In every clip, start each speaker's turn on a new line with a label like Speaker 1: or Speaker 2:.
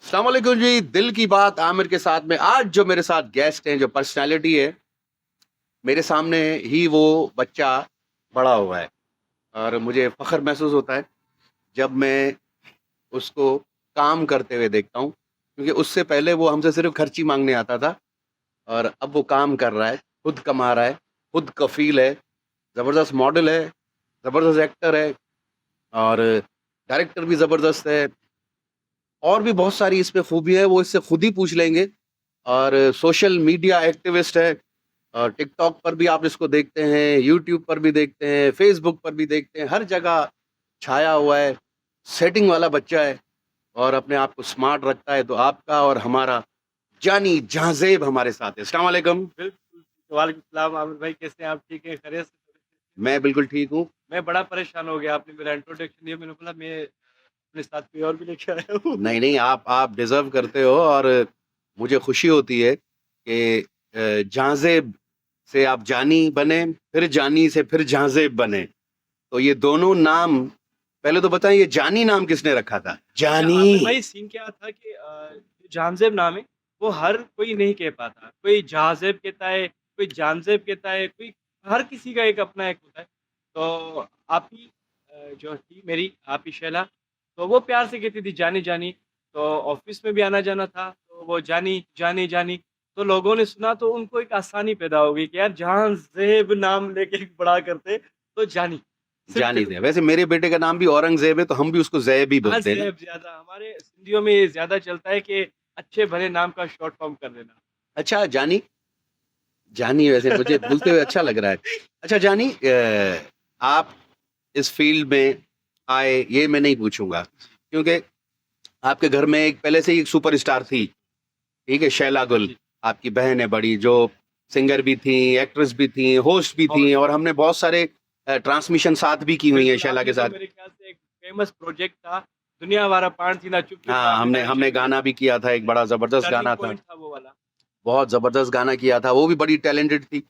Speaker 1: अस्सलाम वालेकुम जी। दिल की बात आमिर के साथ में आज जो मेरे साथ गेस्ट हैं, जो पर्सनैलिटी है, मेरे सामने ही वो बच्चा बड़ा हुआ है और मुझे फ़ख्र महसूस होता है जब मैं उसको काम करते हुए देखता हूँ, क्योंकि उससे पहले वो हमसे सिर्फ़ खर्ची माँगने आता था और अब वो काम कर रहा है, खुद कमा रहा है, खुद कफ़ील है, ज़बरदस्त मॉडल है, ज़बरदस्त एक्टर है और डायरेक्टर भी ज़बरदस्त है। और भी बहुत सारी इसमें खूबियाँ हैं, वो इससे खुद ही पूछ लेंगे। और सोशल मीडिया एक्टिविस्ट है और टिकटॉक पर भी आप इसको देखते हैं, यूट्यूब पर भी देखते हैं, फेसबुक पर भी देखते हैं, हर जगह छाया हुआ है, सेटिंग वाला बच्चा है और अपने आप को स्मार्ट रखता है। तो आपका और हमारा जानी जहाज़ेब हमारे साथ है। अस्सलाम वालेकुम।
Speaker 2: बिल्कुल, वालेकुम सलाम आमिर भाई कैसे हैं आप? ठीक हैं, खैरियत से?
Speaker 1: मैं बिल्कुल ठीक हूँ।
Speaker 2: मैं बड़ा परेशान हो गया, आपने मेरा इंट्रोडक्शन दिया, मैंने बोला मैं अपने साथ कोई और भी लेके आया हूँ।
Speaker 1: नहीं, नहीं, आप डिज़र्व करते हो और मुझे खुशी होती है कि जहाज़ेब से आप जानी बने, फिर जानी से फिर जहाज़ेब बने। तो ये दोनों नाम पहले तो बताएँ, ये जानी नाम किसने रखा था?
Speaker 2: अच्छा आमिर
Speaker 1: जानी।
Speaker 2: भाई सीन क्या था कि जानज़ेब नाम है, वो हर कोई नहीं कह पाता। कोई जहाज़ेब कहता है, कोई जानज़ेब कहता है, कोई हर किसी का एक अपना एक होता है। तो आप ही जो थी मेरी आप ही शैला, तो वो प्यार से कहती थी जानी, जानी। तो ऑफ़िस में भी आना-जाना था, तो वो जानी, जानी, जानी। तो लोगों ने सुना तो उनको एक आसानी पैदा हो गई कि यार जहाज़ेब नाम लेके बड़ा करते, तो जानी,
Speaker 1: जानी
Speaker 2: सिंपल।
Speaker 1: थे। वैसे मेरे बेटे का नाम भी औरंगज़ेब है, तो हम भी उसको ज़ैब ही
Speaker 2: हाँ,
Speaker 1: बोलते हैं ना।
Speaker 2: ज़ेब ज़्यादा हमारे सिंधियों में ये ज़्यादा चलता है कि अच्छे भले नाम का शॉर्ट फॉर्म कर देना।
Speaker 1: अच्छा जानी, जानी वैसे मुझे बोलते हुए अच्छा लग रहा है। अच्छा जानी, आप इस फ़ील्ड में आए ये मैं नहीं पूछूँगा, क्योंकि आपके घर में एक पहले से ही एक सुपरस्टार थी, ठीक है? शैला
Speaker 2: हाँ
Speaker 1: गुल,
Speaker 2: जी,
Speaker 1: आपकी बहन है बड़ी, जो सिंगर भी थीं, एक्ट्रेस भी थीं, होस्ट भी थीं
Speaker 2: होस्ट
Speaker 1: और हमने बहुत सारे ट्रांसमिशन साथ भी की हुई हैं
Speaker 2: बिल्कुल,
Speaker 1: शैला
Speaker 2: आपने
Speaker 1: के
Speaker 2: तो
Speaker 1: साथ।
Speaker 2: मेरे ख़्याल से एक फ़ेमस प्रोजेक्ट था, दुनिया वारा पान थी ना चुप चुप
Speaker 1: हाँ,
Speaker 2: आपने
Speaker 1: हमने
Speaker 2: डायरेक्शन
Speaker 1: हमने
Speaker 2: किया
Speaker 1: गाना
Speaker 2: था।
Speaker 1: भी किया था, एक बड़ा ज़बरदस्त
Speaker 2: टर्निंग
Speaker 1: गाना था।
Speaker 2: पॉइंट था वो वाला।
Speaker 1: बहुत ज़बरदस्त गाना किया था, वो भी बड़ी टैलेंटेड थी।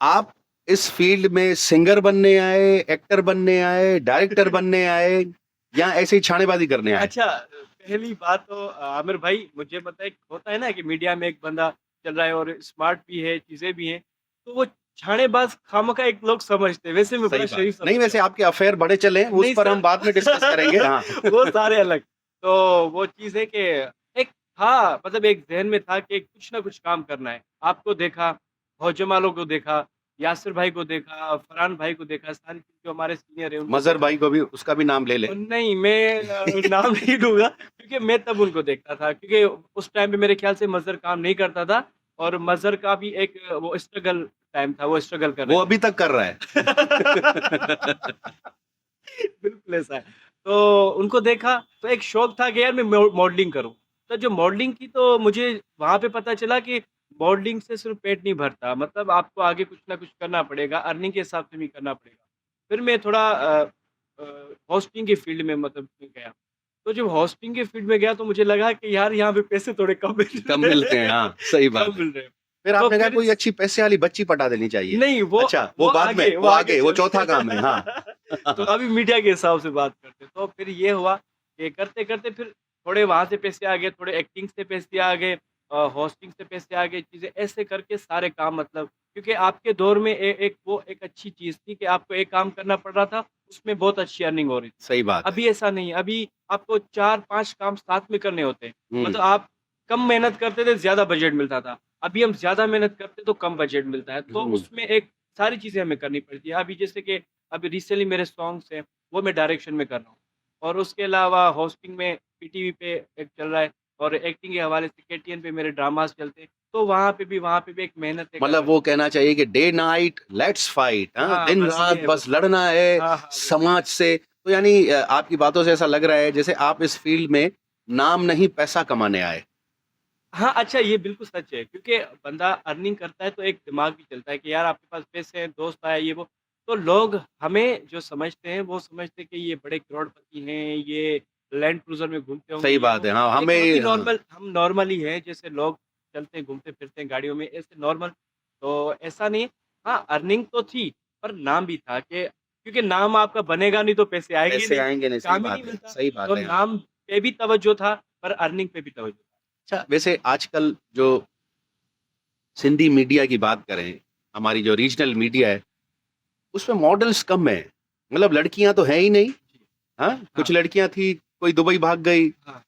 Speaker 1: आप इस फ़ील्ड में सिंगर बनने आए, एक्टर बनने आए, डायरेक्टर बनने आए या ऐसे ही छानेबाज़ी करने आए?
Speaker 2: अच्छा पहली बात तो आमिर भाई मुझे पता है एक होता है ना कि मीडिया में एक बंदा चल रहा है और स्मार्ट भी है, चीज़ें भी हैं, तो वो छानेबाज़ खामख़ा एक लोग समझते हैं, वैसे मैं
Speaker 1: सही
Speaker 2: बड़ा
Speaker 1: बात।
Speaker 2: शरीफ सा
Speaker 1: नहीं,
Speaker 2: बच्चा
Speaker 1: वैसे
Speaker 2: हूँ।
Speaker 1: आपके अफ़ेयर बड़े चले हैं, उस
Speaker 2: नहीं
Speaker 1: पर
Speaker 2: सर
Speaker 1: हम बाद में डिस्कस करेंगे। हाँ।
Speaker 2: वो सारे अलग। तो वो चीज़ है कि एक था मतलब एक ज़हन में था कि कुछ ना कुछ काम करना है। आपको देखा, हौजमालों को देखा, यासिर भाई को देखा, फरहान भाई को देखा, सारी जो हमारे सीनियर हैं उनको
Speaker 1: मज़हर
Speaker 2: देखा।
Speaker 1: भाई को भी उसका भी नाम ले लें।
Speaker 2: नहीं मैं नाम नहीं लूँगा क्योंकि मैं तब उनको देखता था क्योंकि उस टाइम पे मेरे ख़्याल से मज़हर काम नहीं करता था और मज़हर का भी एक वो स्ट्रगल टाइम था, वो स्ट्रगल कर रहे
Speaker 1: वो
Speaker 2: थे।
Speaker 1: अभी तक कर रहा है।
Speaker 2: बिल्कुल ऐसा है। तो उनको देखा तो एक शौक था कि यार मैं मॉडलिंग करूँ। तो जो मॉडलिंग की तो मुझे वहाँ पे पता चला कि मॉडलिंग से सिर्फ़ पेट नहीं भरता, मतलब आपको आगे कुछ ना कुछ करना पड़ेगा, अर्निंग के हिसाब से भी करना पड़ेगा। फिर मैं थोड़ा होस्टिंग की फ़ील्ड में मतलब गया। तो जब होस्टिंग के फ़ील्ड में गया तो मुझे लगा कि यार यहाँ पे पैसे थोड़े कम मिल
Speaker 1: कम मिलते
Speaker 2: रहे
Speaker 1: हैं,
Speaker 2: हैं,
Speaker 1: हाँ, सही
Speaker 2: कम
Speaker 1: बात है।
Speaker 2: मिल रहे हैं।
Speaker 1: फिर
Speaker 2: तो
Speaker 1: आपने कहा
Speaker 2: फिर
Speaker 1: कोई अच्छी पैसे वाली बच्ची पटा देनी चाहिए।
Speaker 2: नहीं
Speaker 1: अच्छा,
Speaker 2: वो
Speaker 1: वो बाद में,
Speaker 2: वो
Speaker 1: वो
Speaker 2: आगे
Speaker 1: आगे, वो
Speaker 2: चल
Speaker 1: चौथा काम है, हाँ।
Speaker 2: तो अभी मीडिया के हिसाब से बात करते हैं। तो फिर ये हुआ कि करते-करते फिर थोड़े वहाँ से पैसे आ गए, थोड़े एक्टिंग से पैसे आ गए होस्टिंग से पैसे आ गए, चीज़ें ऐसे करके सारे काम मतलब क्योंकि आपके दौर में एक वो एक अच्छी चीज़ थी कि आपको एक काम करना पड़ रहा था, उसमें बहुत अच्छी अर्निंग हो रही थी।
Speaker 1: सही बात है।
Speaker 2: अभी ऐसा नहीं है, अभी आपको 4-5 काम साथ में करने होते हैं।
Speaker 1: हुँ,
Speaker 2: मतलब आप कम मेहनत करते थे, ज़्यादा बजट मिलता था। अभी हम ज़्यादा मेहनत करते तो कम बजट मिलता है। तो
Speaker 1: हुँ।
Speaker 2: उसमें एक सारी चीज़ें हमें करनी पड़ती है। अभी जैसे कि अभी रिसेंटली मेरे सॉन्ग्स हैं, वो मैं डायरेक्शन में कर रहा हूँ। और उसके अलावा होस्टिंग में पीटीवी पे एक चल रहा है और एक्टिंग के हवाले से केटीएन पे मेरे ड्रामास चलते हैं। तो वहाँ पे भी एक मेहनत है
Speaker 1: मतलब
Speaker 2: करना।
Speaker 1: वो कहना चाहिए कि डे नाइट लेट्स फाइट, हाँ,
Speaker 2: हाँ, बस ये
Speaker 1: दिन-रात
Speaker 2: है
Speaker 1: बस
Speaker 2: बस।
Speaker 1: लड़ना है
Speaker 2: हाँ, हाँ, बिल्कुल।
Speaker 1: समाज से। तो यानी आपकी बातों से ऐसा लग रहा है जैसे आप इस फ़ील्ड में नाम नहीं पैसा कमाने आए।
Speaker 2: हाँ, अच्छा ये बिल्कुल सच है क्योंकि बंदा अर्निंग करता है तो एक दिमाग भी चलता है कि यार आपके पास पैसे हैं, दोस्त आए ये वो। तो लोग हमें जो समझते हैं वो समझते हैं कि ये बड़े करोड़पति हैं, ये लैंड क्रूज़र में घूमते होंगे
Speaker 1: सही
Speaker 2: ये
Speaker 1: बात
Speaker 2: वो।
Speaker 1: है, हाँ,
Speaker 2: लेकिन हम भी
Speaker 1: हमें हाँ,
Speaker 2: नॉर्मल हम नॉर्मल ही हैं जैसे लोग चलते हैं, घूमते-फिरते हैं गाड़ियों में ऐसे नॉर्मल। तो ऐसा नहीं है हाँ, अर्निंग तो थी पर नाम भी था कि क्योंकि नाम आपका बनेगा नहीं तो पैसे आएँगे
Speaker 1: पैसे
Speaker 2: नहीं,
Speaker 1: आएँगे नहीं, सही
Speaker 2: काम ही नहीं
Speaker 1: बात है,
Speaker 2: मिलता।
Speaker 1: सही
Speaker 2: तो
Speaker 1: बात है, हाँ।
Speaker 2: नाम पे भी तवज्जो था पर अर्निंग पे भी तवज्जो।
Speaker 1: अच्छा, वैसे आजकल जो सिंधी मीडिया की बात करें, हमारी जो रीजनल मीडिया है, उसमें मॉडल्स कम है। मतलब लड़कियां तो है ही नहीं।
Speaker 2: जी।
Speaker 1: हाँ, कुछ
Speaker 2: हाँ,
Speaker 1: लड़कियां थी, कोई दुबई भाग गई,
Speaker 2: हाँ।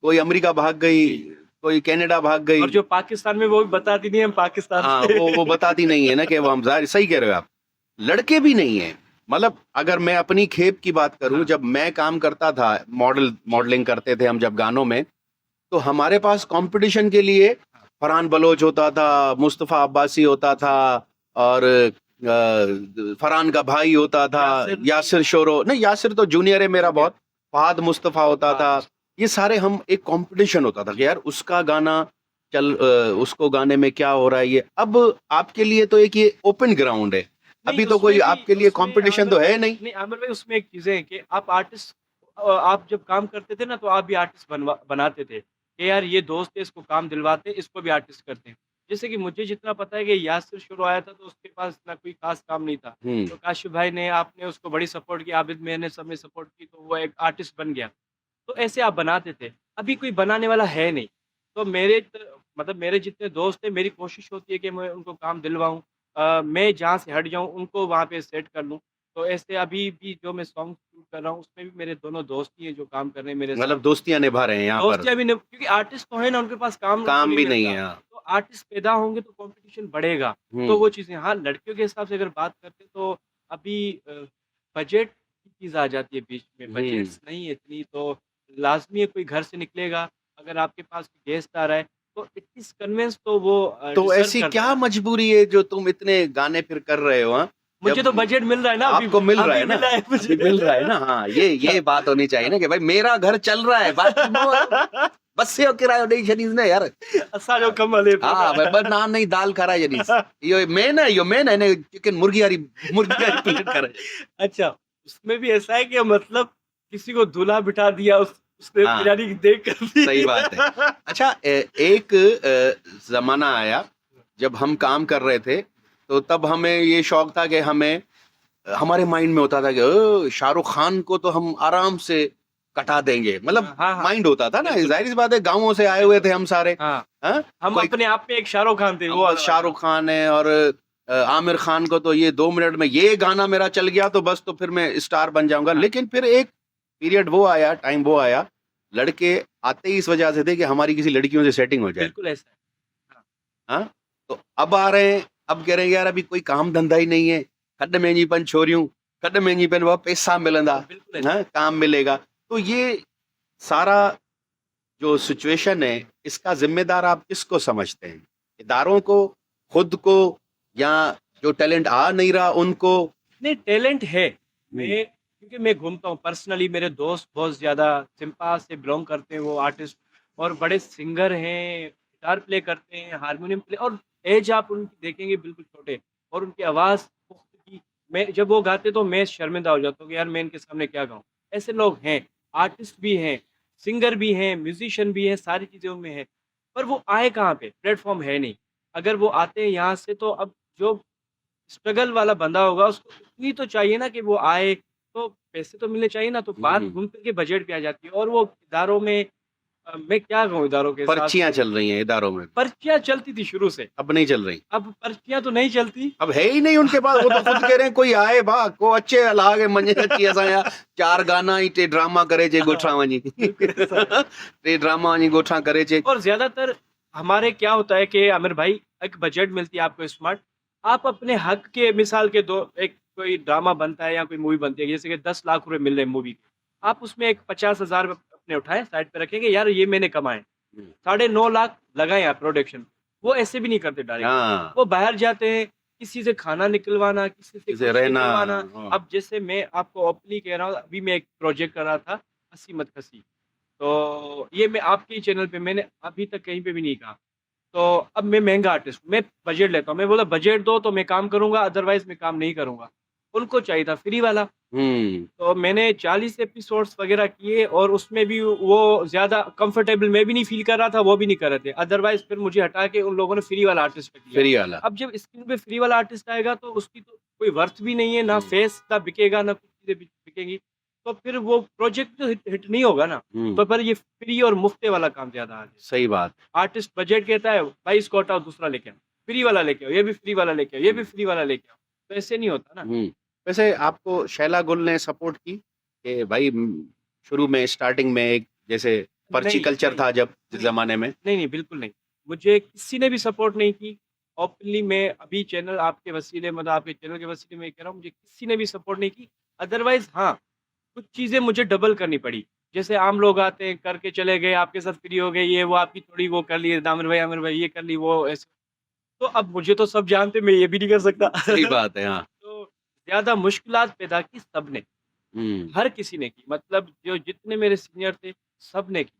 Speaker 1: कोई अमेरिका भाग गई,
Speaker 2: जी।
Speaker 1: कोई कनाडा भाग गई।
Speaker 2: और जो पाकिस्तान में वो भी बताती नहीं हम पाकिस्तान
Speaker 1: हाँ,
Speaker 2: से।
Speaker 1: वो बताती नहीं है ना कि वो हम सही कह रहे हो आप। लड़के भी नहीं है। मतलब अगर मैं अपनी खेप की बात करूं,
Speaker 2: हाँ,
Speaker 1: जब मैं काम करता था,
Speaker 2: जी।
Speaker 1: मॉडलिंग करते थे हम जब गानों में, तो हमारे पास कंपटीशन के लिए
Speaker 2: हाँ,
Speaker 1: फरहान बलोच होता था, मुस्तफ़ा अब्बासी होता
Speaker 2: जी।
Speaker 1: था, और फरहान का भाई होता था,
Speaker 2: यासिर
Speaker 1: यासिर शोरो, नहीं यासिर तो जूनियर है मेरा
Speaker 2: जूनियर
Speaker 1: बहुत, फहद मुस्तफ़ा होता
Speaker 2: हाँ,
Speaker 1: था। ये सारे हम एक कंपटीशन होता था कि
Speaker 2: जी।
Speaker 1: यार उसका गाना उसको गाने में क्या हो रहा है ये। अब आपके लिए तो एक ये ओपन ग्राउंड है।
Speaker 2: नहीं
Speaker 1: अभी तो कोई
Speaker 2: उसमें भी
Speaker 1: आपके लिए
Speaker 2: उसमें
Speaker 1: कंपटीशन तो
Speaker 2: आमिर
Speaker 1: है
Speaker 2: भाई
Speaker 1: नहीं।
Speaker 2: नहीं आमिर भाई उसमें एक चीज़ है कि आप आर्टिस्ट आप जब काम करते थे ना तो आप भी आर्टिस्ट बनाते थे कि यार ये दोस्त है इसको काम दिलवाते हैं इसको भी आर्टिस्ट करते हैं। जैसे कि मुझे जितना पता है कि यासिर शुरू आया था तो उसके पास इतना कोई खास काम नहीं था।
Speaker 1: हम्म।
Speaker 2: तो काशिफ भाई ने आपने उसको बड़ी सपोर्ट की, आबिद मेहर ने सबने सपोर्ट की तो वो एक आर्टिस्ट बन गया। तो ऐसे आप बनाते थे। अभी कोई बनाने वाला है नहीं। तो मतलब मेरे जितने दोस्त हैं मेरी कोशिश होती है कि मैं उनको काम दिलवाऊँ। मैं जहाँ से हट जाऊँ उनको वहाँ पे सेट कर लूँ। तो ऐसे अभी भी जो मैं सॉन्ग शूट कर रहा हूँ उसमें भी मेरे दोनों दोस्त ही हैं जो काम कर रहे हैं मेरे साथ।
Speaker 1: मतलब दोस्तियां निभा रहे हैं यहाँ पर।
Speaker 2: दोस्तियाँ भी न क्योंकि आर्टिस्ट तो है ना उनके पास काम तो
Speaker 1: काम
Speaker 2: नहीं
Speaker 1: भी नहीं
Speaker 2: मिलता।
Speaker 1: है, हाँ।
Speaker 2: तो आर्टिस्ट पैदा होंगे तो कॉम्पिटिशन बढ़ेगा। तो
Speaker 1: हम्म।
Speaker 2: वो चीज़ें हाँ, लड़कियों के हिसाब से अगर बात करते हैं तो अभी बजट की चीज़ आ जाती है बीच में।
Speaker 1: हम्म।
Speaker 2: बजट्स नहीं है इतनी तो लाज़मी है कोई घर से निकलेगा, अगर आपके पास गेस्ट आ रहा है तो इट इज़ कन्विंस तो वो
Speaker 1: तो
Speaker 2: डिज़र्व
Speaker 1: ऐसी
Speaker 2: करता
Speaker 1: क्या
Speaker 2: है।
Speaker 1: मजबूरी है जो तुम इतने गाने फिर कर रहे हो, हाँ?
Speaker 2: मुझे
Speaker 1: जब
Speaker 2: तो बजट मिल रहा है ना
Speaker 1: आपको मिल रहा
Speaker 2: अभी
Speaker 1: है ना,
Speaker 2: मिला है
Speaker 1: अभी
Speaker 2: मुझे।
Speaker 1: मिल रहा है ना, हाँ, ये बात होनी चाहिए ना कि भाई मेरा घर चल रहा है, बाकी बस से किरायो नहीं जनीस ने यार।
Speaker 2: असांजो कम हले पियो
Speaker 1: हाँ, भाई बस
Speaker 2: न।
Speaker 1: नान नहीं दाल खाराए जनीस। यो मेन है ने चिकन मुर्गी वाली प्लेट करे।
Speaker 2: अच्छा, उसमें भी ऐसा है कि मतलब किसी को दूल्हा बिठा दिया उसने
Speaker 1: हाँ,
Speaker 2: बिरयानी देख कर दी।
Speaker 1: सही बात है। अच्छा, एक जमाना आया जब हम काम कर रहे थे, तो तब हमें ये शौक था कि हमें हमारे माइंड में होता था कि शाहरुख खान को तो हम आराम से कटा देंगे। मतलब
Speaker 2: हाँ, हाँ,
Speaker 1: माइंड होता था ना,
Speaker 2: बिल्कुल,
Speaker 1: जाहिर सी बात है, गांवों से आए हुए
Speaker 2: बिल्कुल।
Speaker 1: थे हम सारे।
Speaker 2: हाँ,
Speaker 1: हाँ,
Speaker 2: हम
Speaker 1: कोई
Speaker 2: अपने आप में एक शाहरुख खान थे वो
Speaker 1: वो
Speaker 2: वाला बात है।
Speaker 1: शाहरुख खान है, और आमिर खान को तो ये 2 मिनट में ये गाना मेरा चल गया तो बस, तो फिर मैं स्टार बन जाऊंगा।
Speaker 2: हाँ,
Speaker 1: लेकिन फिर एक पीरियड वो आया, टाइम वो आया, लड़के आते ही इस वजह से थे कि हमारी किसी लड़कियों से सेटिंग हो जाए।
Speaker 2: बिल्कुल ऐसा है। हाँ,
Speaker 1: हाँ, तो अब आ रहे हैं, अब कह रहे हैं यार अभी कोई काम धंधा ही नहीं है, खड में जी पन छोरियूं, खड में जी पन वो पैसा मिलंदा,
Speaker 2: बिल्कुल ऐसा
Speaker 1: हाँ, काम मिलेगा। तो ये सारा जो सिचुएशन है, इसका जिम्मेदार आप किसको समझते हैं? इदारों को, खुद को, या जो टैलेंट आ नहीं रहा उनको?
Speaker 2: नहीं टैलेंट है।
Speaker 1: हम्म।
Speaker 2: मैं क्योंकि मैं घूमता हूँ पर्सनली मेरे दोस्त बहुत ज़्यादा सिम्पा से बिलोंग करते हैं वो आर्टिस्ट और बड़े सिंगर हैं, गिटार प्ले करते हैं, हारमोनियम प्ले और एज आप उनकी देखेंगे बिल्कुल छोटे और उनकी आवाज़ पुख्तगी मैं जब वो गाते तो मैं शर्मिंदा हो जाता हूँ कि यार मैं इनके सामने क्या गाऊँ? ऐसे लोग हैं, आर्टिस्ट भी हैं, सिंगर भी हैं, म्यूज़िशियन भी हैं, सारी चीज़ें उनमें हैं। पर वो आए कहाँ पे? प्लेटफ़ॉर्म है नहीं। अगर वो आते हैं यहाँ से तो अब जो स्ट्रगल वाला बंदा होगा उसको इतनी तो चाहिए ना कि वो आए, तो पैसे तो मिलने चाहिए ना, तो बात
Speaker 1: हम्म।
Speaker 2: घूम फिर के बजट पे आ जाती है और वो इदारों में मैं क्या कहूँ इदारों के साथ
Speaker 1: पर्चियां चल रही हैं इदारों में,
Speaker 2: पर्चियाँ चलती थी शुरू से,
Speaker 1: अब नहीं चल रही।
Speaker 2: अब पर्चियाँ तो नहीं चलती।
Speaker 1: अब है ही नहीं उनके पास। वो तो खुद कह रहे हैं कोई आए बा को अच्छे लागे मंजे अच्छी असां या 4 गाना ही टे ड्रामा करे चे गोठा
Speaker 2: हाँ,
Speaker 1: वञी।
Speaker 2: बिल्कुल ऐसा है।
Speaker 1: टे ड्रामा वञी गोठा करे चे।
Speaker 2: और ज़्यादातर हमारे क्या होता है कि आमिर भाई एक बजट मिलती है आपको स्मार्ट, आप अपने हक के मिसाल के दो एक कोई ड्रामा बनता है या कोई मूवी बनती है जैसे कि 10 लाख रुपए मिल रहे हैं मूवी के, आप उसमें एक 50,000 अपने उठाएँ साइड पे रखेंगे यार ये मैंने कमाए,
Speaker 1: हम्म।
Speaker 2: 9.5 लाख लगाएँ आप प्रोडक्शन। वो ऐसे भी नहीं करते डायरेक्ट,
Speaker 1: हाँ,
Speaker 2: वो बाहर जाते हैं, किसी से खाना निकलवाना, किसी से
Speaker 1: इसे
Speaker 2: कुछ
Speaker 1: रहना।
Speaker 2: निकलवाना।
Speaker 1: हाँ।
Speaker 2: अब जैसे मैं आपको ओपनली कह रहा हूँ, अभी मैं एक प्रोजेक्ट कर रहा था, हँसी मत हँसी। तो ये मैं आपके ही चैनल पे मैंने अभी तक कहीं पे भी नहीं कहा। तो अब मैं महँगा आर्टिस्ट हूँ, मैं बजट लेता हूँ। मैं बोला बजट दो तो मैं काम करूँगा अदरवाइज़ मैं काम नहीं करूँगा। उनको चाहिए था फ्री वाला।
Speaker 1: हम्म।
Speaker 2: तो मैंने 40 एपिसोड्स वग़ैरह किए और उसमें भी वो ज़्यादा कंफर्टेबल मैं भी नहीं फ़ील कर रहा था, वो भी नहीं कर रहे थे। अदरवाइज़ फिर मुझे हटा के उन लोगों ने फ्री वाला आर्टिस्ट रख लिया।
Speaker 1: फ्री वाला।
Speaker 2: अब जब स्क्रीन पे फ्री वाला आर्टिस्ट आएगा तो उसकी तो कोई वर्थ भी नहीं है, ना
Speaker 1: हम्म।
Speaker 2: फेस ना बिकेगा, ना कुछ चीज़ें बिकेंगी। तो फिर वो प्रोजेक्ट तो हिट नहीं होगा ना। तो पर ये फ्री और मुफ्ते वाला काम ज़्यादा आ जाए।
Speaker 1: सही बात।
Speaker 2: आर्टिस्ट बजट कहता है भाई इसको हटाओ दूसरा लेके आओ, फ्री वाला लेके आओ, ये भी फ्री वाला लेके आओ, ये भी फ्री वाला लेके आओ। तो ऐसे नहीं होता ना।
Speaker 1: वैसे आपको शैला गुल ने सपोर्ट की कि भाई शुरू में स्टार्टिंग में एक जैसे पर्ची
Speaker 2: नहीं,
Speaker 1: कल्चर
Speaker 2: नहीं,
Speaker 1: था जब
Speaker 2: नहीं,
Speaker 1: जमाने में?
Speaker 2: नहीं, बिल्कुल नहीं। मुझे किसी ने भी सपोर्ट नहीं की। ओपनली मैं अभी चैनल आपके वसीले मतलब आपके चैनल के वसीले में कह रहा हूँ, मुझे किसी ने भी सपोर्ट नहीं की। अदरवाइज़ हाँ, कुछ चीज़ें मुझे डबल करनी पड़ी। जैसे आम लोग आते हैं, करके चले गए, आपके साथ फ्री हो गए, ये वो आपकी थोड़ी वो कर ली, आमिर भाई ये कर ली, वो ऐसे। तो अब मुझे तो सब जानते हैं, मैं ये भी नहीं कर सकता।
Speaker 1: सही बात है, हाँ।
Speaker 2: तो ज़्यादा मुश्किलात पैदा की सबने, हर किसी ने की। मतलब जो जितने मेरे सीनियर थे, सबने की।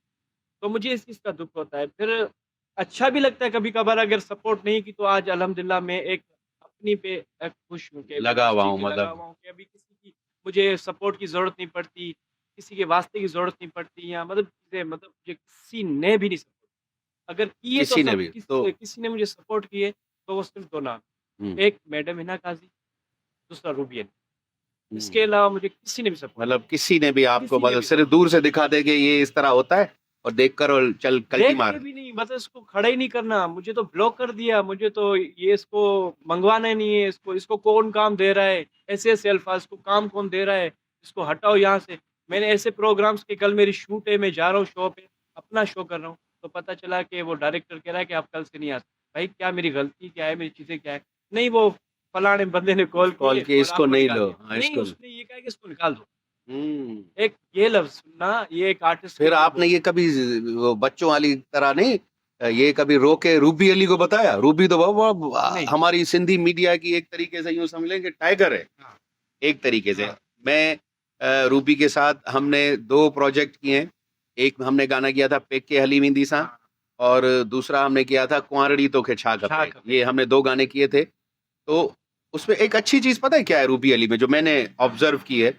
Speaker 2: तो मुझे इस चीज़ का दुःख होता है। फिर अच्छा भी लगता है कभी-कभार अगर सपोर्ट नहीं की तो आज अल्हम्दुलिल्लाह मैं एक अपनी पे खुश हूँ कि मैं
Speaker 1: लगा
Speaker 2: इस
Speaker 1: हुआ
Speaker 2: चीज़
Speaker 1: हूँ
Speaker 2: में लगा
Speaker 1: मतलब।
Speaker 2: हुआ हूँ कि अभी किसी की मुझे सपोर्ट की ज़रूरत नहीं पड़ती, किसी के वास्ते की ज़रूरत नहीं पड़ती या मतलब चीज़ें मतलब मुझे किसी ने भी नहीं सपोर्ट अगर किए तो
Speaker 1: किसी ने भी तो
Speaker 2: किसी ने मुझे सपोर्ट किए तो वो सिर्फ़ 2 नाम,
Speaker 1: हुँ,
Speaker 2: एक मैडम हिना काज़ी, दूसरा रूबी अली। इसके
Speaker 1: हुँ।
Speaker 2: अलावा मुझे किसी ने भी सपोर्ट
Speaker 1: मतलब किसी ने भी आपको
Speaker 2: किसी ने
Speaker 1: मतलब
Speaker 2: भी
Speaker 1: सिर्फ़ दूर से दिखा दे कि ये इस तरह होता है और देखकर और चल कल्टी
Speaker 2: देख के
Speaker 1: मार।
Speaker 2: भी नहीं मतलब इसको खड़ा ही नहीं करना, मुझे तो ब्लॉक कर दिया, मुझे तो ये इसको मंगवाना ही नहीं है, इसको इसको कौन काम दे रहा है? ऐसे-ऐसे अल्फ़ाज़ को काम कौन दे रहा है? इसको हटाओ यहाँ से। मैंने ऐसे प्रोग्राम्स के कल मेरी शूट है, मैं जा रहा हूँ शो पे, अपना शो कर रहा हूँ, तो पता चला कि वो डायरेक्टर कह रहा है कि आप कल से नहीं आ सकते। भाई क्या मेरी गलती क्या है? मेरी चीज़ें क्या है? नहीं वो फलाने बंदे ने कॉल
Speaker 1: कॉल
Speaker 2: की
Speaker 1: किए
Speaker 2: और
Speaker 1: इसको
Speaker 2: आपको
Speaker 1: नहीं
Speaker 2: निकाल
Speaker 1: लो,
Speaker 2: दिया।
Speaker 1: हाँ,
Speaker 2: नहीं
Speaker 1: इसको
Speaker 2: उसने ये कहा कि इसको निकाल दो।
Speaker 1: हुँ।
Speaker 2: एक ये लफ्ज़ सुनना, ये एक आर्टिस्ट के
Speaker 1: फिर
Speaker 2: लिए
Speaker 1: आपने
Speaker 2: बहुत
Speaker 1: ये कभी वो बच्चों वाली तरह नहीं ये कभी रो के रूबी अली को बताया? रूबी तो
Speaker 2: नहीं।
Speaker 1: हमारी सिंधी मीडिया की एक तरीके से यूँ समझ लें कि टाइगर है,
Speaker 2: हाँ,
Speaker 1: एक तरीके से।
Speaker 2: हाँ,
Speaker 1: मैं रूबी के साथ हमने 2 प्रोजेक्ट किए हैं। एक हमने गाना किया था पेके हलीमींदी सां
Speaker 2: हाँ।
Speaker 1: और दूसरा हमने किया था कुंवारड़ी तोखे छा
Speaker 2: छा
Speaker 1: खपे।
Speaker 2: खपे।
Speaker 1: ये हमने 2 गाने किए थे। तो उसमें एक अच्छी चीज़ पता है क्या है रूबी अली में जो मैंने ऑब्ज़र्व की है,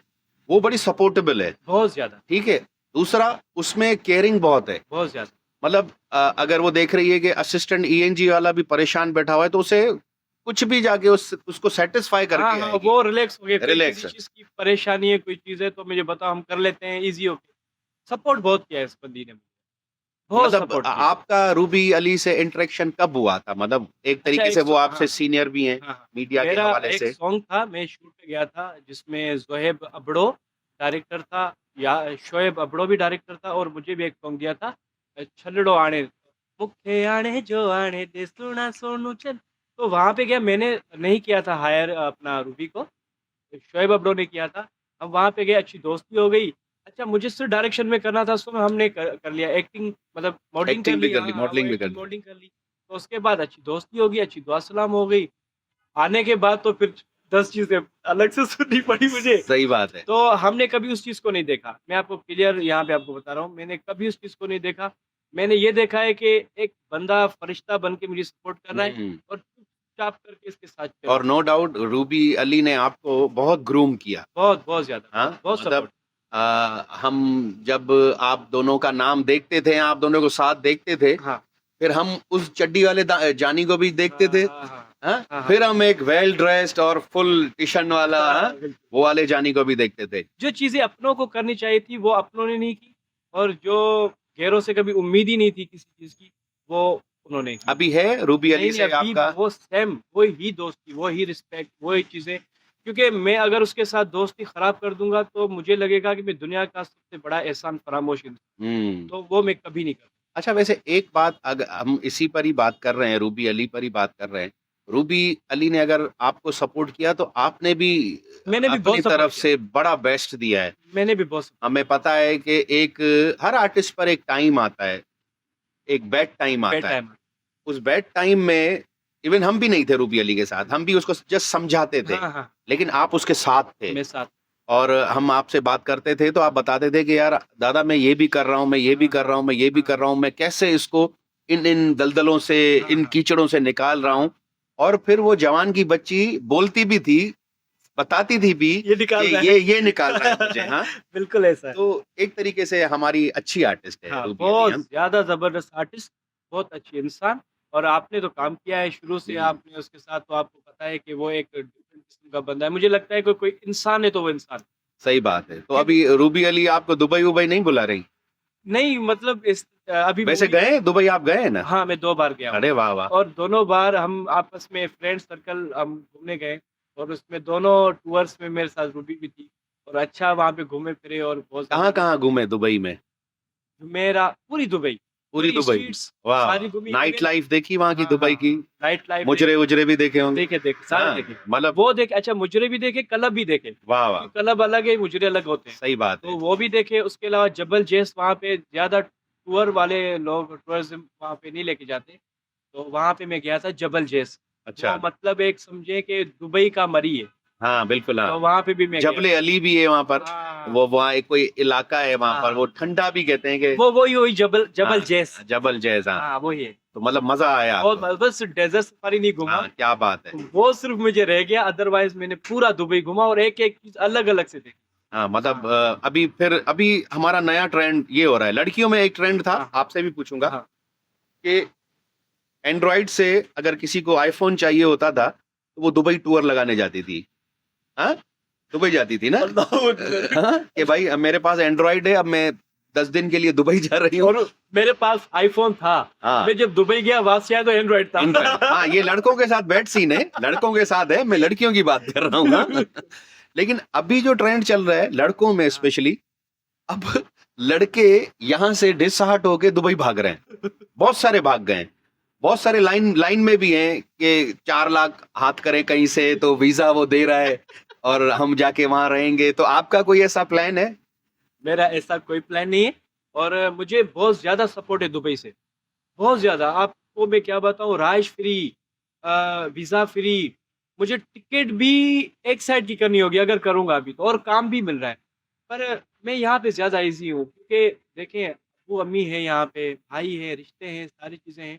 Speaker 1: वो बड़ी सपोर्टेबल है,
Speaker 2: बहुत ज़्यादा,
Speaker 1: ठीक है? दूसरा उसमें केयरिंग बहुत है।
Speaker 2: बहुत ज़्यादा।
Speaker 1: मतलब अगर वो देख रही है कि असिस्टेंट ईएनजी वाला भी परेशान बैठा हुआ है तो उसे कुछ भी जाके उसको सैटिस्फाई
Speaker 2: हाँ,
Speaker 1: करके
Speaker 2: हाँ,
Speaker 1: आएगी।
Speaker 2: वो रिलैक्स हो गए फिर किसी
Speaker 1: रिलैक्स।
Speaker 2: चीज़ की परेशानी है, कोई चीज़ है तो मुझे बताओ हम कर लेते हैं, ईज़ी हो के। सपोर्ट बहुत किया है इस बंदी ने मुझे, बहुत
Speaker 1: मतलब
Speaker 2: सपोर्ट किया है।
Speaker 1: आपका रूबी अली से इंटरेक्शन कब हुआ था? मतलब एक
Speaker 2: अच्छा
Speaker 1: तरीके
Speaker 2: एक
Speaker 1: से वो आपसे
Speaker 2: हाँ,
Speaker 1: सीनियर भी हैं,
Speaker 2: हाँ, हाँ।
Speaker 1: मीडिया के
Speaker 2: मेरा
Speaker 1: हवाले
Speaker 2: एक
Speaker 1: से।
Speaker 2: सॉन्ग था, मैं शूट पे गया था जिसमें ज़ोहेब अब्ड़ो डायरेक्टर था या शोएब अब्ड़ो भी डायरेक्टर था और मुझे भी एक सॉन्ग दिया था छलड़ो आणे मुखे आणे जो आणे दे सोना सोनू चल। तो वहाँ पे गया मैंने नहीं किया था हायर अपना रूबी को। शोएब अब्रो ने किया था। हम वहाँ पे गए, अच्छी दोस्ती हो गई। अच्छा मुझे सिर्फ़ डायरेक्शन में करना था सो हमने कर लिया। एक्टिंग मतलब मॉडलिंग कर
Speaker 1: एक्टिंग भी
Speaker 2: ली
Speaker 1: कर
Speaker 2: हाँ,
Speaker 1: ली,
Speaker 2: हाँ, वो
Speaker 1: मॉडलिंग भी कर
Speaker 2: एक्टिंग
Speaker 1: ली।
Speaker 2: मॉडलिंग कर ली। तो उसके बाद अच्छी दोस्ती हो गई, अच्छी दुआ-सलाम हो गई। आने के बाद तो फिर 10 चीज़ें अलग से सुननी पड़ी मुझे।
Speaker 1: सही बात है।
Speaker 2: तो हमने कभी उस चीज़ को नहीं देखा। मैं आपको क्लियर यहाँ पे आपको बता रहा हूँ, मैंने कभी उस चीज़ को नहीं देखा। मैंने ये देखा है कि एक बंदा फरिश्ता बन के मुझे सपोर्ट कर रहा है
Speaker 1: हुँ।
Speaker 2: और चुपचाप करके इसके साथ
Speaker 1: और
Speaker 2: चलो।
Speaker 1: नो डाउट रूबी अली ने आपको बहुत ग्रूम किया।
Speaker 2: बहुत, बहुत ज़्यादा,
Speaker 1: हाँ,
Speaker 2: बहुत
Speaker 1: मतलब
Speaker 2: सपोर्ट।
Speaker 1: हम जब आप दोनों का नाम देखते थे, आप दोनों को साथ देखते थे,
Speaker 2: हाँ।
Speaker 1: फिर हम उस चड्डी वाले जानी को भी देखते
Speaker 2: हाँ,
Speaker 1: थे,
Speaker 2: हाँ, हाँ।
Speaker 1: हाँ?
Speaker 2: हाँ, हाँ।
Speaker 1: फिर हम एक वेल ड्रेस्ड और फुल टी-शर्ट वाला हाँ,
Speaker 2: हाँ, बिल्कुल।
Speaker 1: वो वाले जानी को भी देखते थे।
Speaker 2: जो चीज़ें अपनों को करनी चाहिए थी, वो अपनों ने नहीं की और जो गैरों से कभी उम्मीद ही नहीं थी किसी चीज़ की, वो उन्होंने की।
Speaker 1: अभी है रूबी
Speaker 2: नहीं,
Speaker 1: अली
Speaker 2: नहीं,
Speaker 1: से
Speaker 2: अभी
Speaker 1: आपका
Speaker 2: वो सेम वही दोस्ती, वही रिस्पेक्ट, वही चीज़ें क्योंकि मैं अगर उसके साथ दोस्ती ख़राब कर दूँगा, तो मुझे लगेगा कि मैं दुनिया का सबसे बड़ा एहसान फरामोश इंसान
Speaker 1: हुँ।
Speaker 2: तो वो मैं कभी नहीं करूँ।
Speaker 1: अच्छा वैसे एक बात हम इसी पर ही बात कर रहे हैं, रूबी अली पर ही बात कर रहे हैं। रूबी अली ने अगर आपको सपोर्ट किया तो आपने भी
Speaker 2: मैंने भी
Speaker 1: अपनी
Speaker 2: बहुत सपोर्ट
Speaker 1: तरफ
Speaker 2: किया,
Speaker 1: से बड़ा बेस्ट दिया है।
Speaker 2: मैंने भी बहुत सपोर्ट
Speaker 1: हमें पता है कि एक हर आर्टिस्ट पर एक टाइम आता है, एक बैड टाइम
Speaker 2: बैड
Speaker 1: आता है।
Speaker 2: टाइम
Speaker 1: उस बैड टाइम में इवन हम भी नहीं थे रूबी अली के साथ, हम भी उसको जस्ट समझाते थे,
Speaker 2: हाँ, हाँ,
Speaker 1: लेकिन आप उसके साथ थे।
Speaker 2: मेरे साथ
Speaker 1: और हम आपसे बात करते थे तो आप बताते थे कि यार दादा मैं ये भी कर रहा हूँ, मैं ये भी
Speaker 2: हाँ,
Speaker 1: कर
Speaker 2: हाँ,
Speaker 1: रहा हूँ, मैं ये भी
Speaker 2: हाँ,
Speaker 1: कर रहा हूँ, मैं कैसे इसको इन दलदलों से,
Speaker 2: हाँ,
Speaker 1: इन
Speaker 2: हाँ,
Speaker 1: कीचड़ों से निकाल रहा
Speaker 2: हाँ,
Speaker 1: हूँ। और फिर वो जवान की बच्ची बोलती भी थी, बताती थी भी
Speaker 2: ये
Speaker 1: कि
Speaker 2: निकाल रहा
Speaker 1: ये निकाल रहा है मुझे,
Speaker 2: है।
Speaker 1: हाँ?
Speaker 2: बिल्कुल ऐसा है।
Speaker 1: तो एक तरीके से हमारी अच्छी आर्टिस्ट है
Speaker 2: हाँ,
Speaker 1: रूबी अली,
Speaker 2: बहुत
Speaker 1: हम
Speaker 2: ज़्यादा ज़बरदस्त आर्टिस्ट, बहुत अच्छी इंसान और आपने तो काम किया है शुरू से
Speaker 1: हुँ,
Speaker 2: आपने उसके साथ तो आपको पता है कि वो एक डिफरेंट किस्म का बंदा है। मुझे लगता है कि कोई इंसान है तो वो इंसान है।
Speaker 1: सही बात है। तो
Speaker 2: फिर
Speaker 1: अभी रूबी अली आपको दुबई-वुबई नहीं बुला रही?
Speaker 2: नहीं मतलब अभी
Speaker 1: वैसे
Speaker 2: मूवी
Speaker 1: गए दुबई, आप गए हैं ना?
Speaker 2: हाँ, मैं 2 बार गया हूँ
Speaker 1: अरे वाह, वाह!
Speaker 2: और दोनों बार हम आपस में फ्रेंड सर्कल हम घूमने गए और उसमें दोनों टूर्स में मेरे साथ रूबी भी थी और अच्छा वहाँ पे घूमे-फिरे और बहुत ज़्यादा
Speaker 1: कहाँ-कहाँ घूमे दुबई में?
Speaker 2: मेरा पूरी दुबई,
Speaker 1: पूरी
Speaker 2: पूरी
Speaker 1: दुबई?
Speaker 2: स्ट्रीट्स
Speaker 1: वाह, वाह!
Speaker 2: सारी घूमी
Speaker 1: नाइट
Speaker 2: इवन
Speaker 1: लाइफ देखी वहाँ की
Speaker 2: हाँ,
Speaker 1: दुबई
Speaker 2: हाँ,
Speaker 1: की?
Speaker 2: हाँ, नाइट लाइफ देखी,
Speaker 1: मुजरे-वुजरे भी देखे होंगे?
Speaker 2: देखे, सारे
Speaker 1: हाँ,
Speaker 2: देखे।
Speaker 1: मतलब
Speaker 2: वो देखे अच्छा मुजरे भी देखे, क्लब भी देखे,
Speaker 1: वाह, वाह!
Speaker 2: क्योंकि क्लब अलग है, मुजरे अलग होते हैं।
Speaker 1: सही बात है।
Speaker 2: तो वो भी देखे, उसके अलावा जबल जैस वहाँ पे ज़्यादा टूर वाले लोग टूरिज़्म वहाँ पे नहीं लेके जाते। तो वहाँ पे मैं गया था जबल जैस।
Speaker 1: अच्छा,
Speaker 2: वो मतलब एक समझिए कि दुबई का मरी है,
Speaker 1: हाँ, बिल्कुल हाँ।
Speaker 2: तो वहाँ पे भी मैं गया।
Speaker 1: जबले अली भी है वहाँ पर,
Speaker 2: हाँ,
Speaker 1: वो वहाँ एक कोई इलाका है वहाँ पर,
Speaker 2: हाँ।
Speaker 1: वो ठंडा भी कहते हैं कि
Speaker 2: वो वही जबल जबल
Speaker 1: हाँ,
Speaker 2: जैस।
Speaker 1: जबल जैस हाँ।
Speaker 2: हाँ, वही है।
Speaker 1: तो मतलब मज़ा आया
Speaker 2: और
Speaker 1: आपको?
Speaker 2: बस डेज़र्ट सफारी नहीं घूमा,
Speaker 1: हाँ, क्या बात है।
Speaker 2: वो सिर्फ़ मुझे रह गया अदरवाइज़ मैंने पूरा दुबई घूमा और एक-एक चीज़ अलग-अलग से देखी।
Speaker 1: हाँ, मतलब
Speaker 2: हाँ,
Speaker 1: अभी हमारा नया ट्रेंड ये हो रहा है, लड़कियों में एक ट्रेंड था,
Speaker 2: हाँ, हाँ,
Speaker 1: आपसे भी पूछूँगा
Speaker 2: हाँ।
Speaker 1: कि एंड्रॉइड से अगर किसी को आईफ़ोन चाहिए होता था, तो वो दुबई टूर लगाने जाती थी। हाँ? दुबई जाती थी ना?
Speaker 2: अल्लाहू अकबर!
Speaker 1: हाँ, कि भाई अब मेरे पास एंड्रॉइड है, अब मैं 10 दिन के लिए दुबई जा रही हूँ।
Speaker 2: और मेरे पास आईफ़ोन था।
Speaker 1: हाँ,
Speaker 2: मैं जब दुबई गया वहाँ से आया तो एंड्रॉइड था।
Speaker 1: एंड्रॉइड हाँ, ये लड़कों के साथ बैठ सीन है, लड़कों के साथ है, मैं लड़कियों की बात कर रहा हूँ, हाँ। लेकिन अभी जो ट्रेंड चल रहा है, लड़कों में
Speaker 2: हाँ।
Speaker 1: स्पेशली, अब लड़के यहाँ से डिसहार्ट होके दुबई भाग रहे हैं। बहुत सारे भाग गए हैं। बहुत सारे लाइन लाइन में भी हैं कि 4 लाख हाथ करें कहीं से तो वीज़ा वो दे रहा है और हम जाके वहाँ रहेंगे। तो आपका कोई ऐसा प्लान है?
Speaker 2: मेरा ऐसा कोई प्लान नहीं है और मुझे बहुत ज़्यादा सपोर्ट है दुबई से, बहुत ज़्यादा। आपको मैं क्या बताऊँ राइश फ्री वीज़ा फ्री, मुझे टिकट भी एक साइड की करनी होगी अगर करूँगा अभी तो और काम भी मिल रहा है। पर मैं यहाँ पे ज़्यादा ईज़ी हूँ क्योंकि देखें वो अम्मी है यहाँ पे, भाई है, रिश्ते हैं, सारी चीज़ें हैं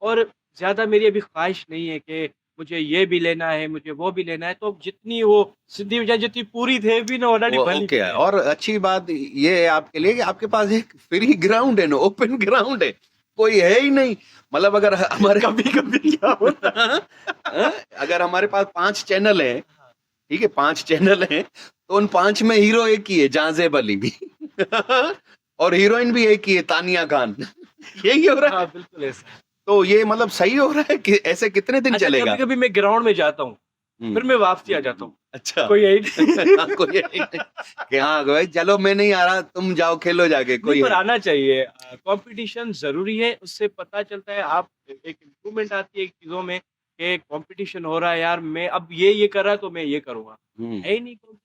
Speaker 2: और ज़्यादा मेरी अभी ख़्वाहिश नहीं है कि मुझे ये भी लेना है, मुझे वो भी लेना है। तो जितनी वो सिंधी वजह जितनी पूरी थे भी ना ऑलरेडी
Speaker 1: वो
Speaker 2: भली
Speaker 1: ओके है
Speaker 2: पड़ी है।
Speaker 1: और अच्छी बात ये है आपके लिए कि आपके पास एक फ्री ग्राउंड है ना, ओपन ग्राउंड है। कोई है ही नहीं। मतलब अगर हमारे
Speaker 2: कभी-कभी क्या होता है
Speaker 1: हाँ, अगर हमारे पास 5 चैनल हैं,
Speaker 2: हाँ,
Speaker 1: ठीक है 5 चैनल हैं, तो उन 5 में हीरो एक ही है, जाज़ेब अली भी। और हीरोइन भी एक ही है, तानिया खान। यही हो रहा
Speaker 2: हाँ,
Speaker 1: है।
Speaker 2: बिल्कुल ऐसा है।
Speaker 1: तो ये मतलब सही हो रहा है कि ऐसे कितने दिन
Speaker 2: अच्छा
Speaker 1: चलेगा?
Speaker 2: कभी-कभी मैं ग्राउंड में जाता हूँ,
Speaker 1: हुँ,
Speaker 2: फिर मैं वापसी आ जाता हूँ।
Speaker 1: अच्छा।
Speaker 2: कोई है ही नहीं।
Speaker 1: कोई है ही नहीं कि हाँ भाई चलो मैं नहीं आ रहा, तुम जाओ खेलो जाके,
Speaker 2: नहीं
Speaker 1: कोई
Speaker 2: पर
Speaker 1: है
Speaker 2: आना चाहिए कॉम्पिटिशन ज़रूरी है, उससे पता चलता है आप एक इम्प्रूवमेंट आती है चीज़ों में कि कॉम्पिटिशन हो रहा है यार मैं अब ये कर रहा है तो मैं ये करूँगा।
Speaker 1: हुँ,
Speaker 2: है ही नहीं
Speaker 1: तो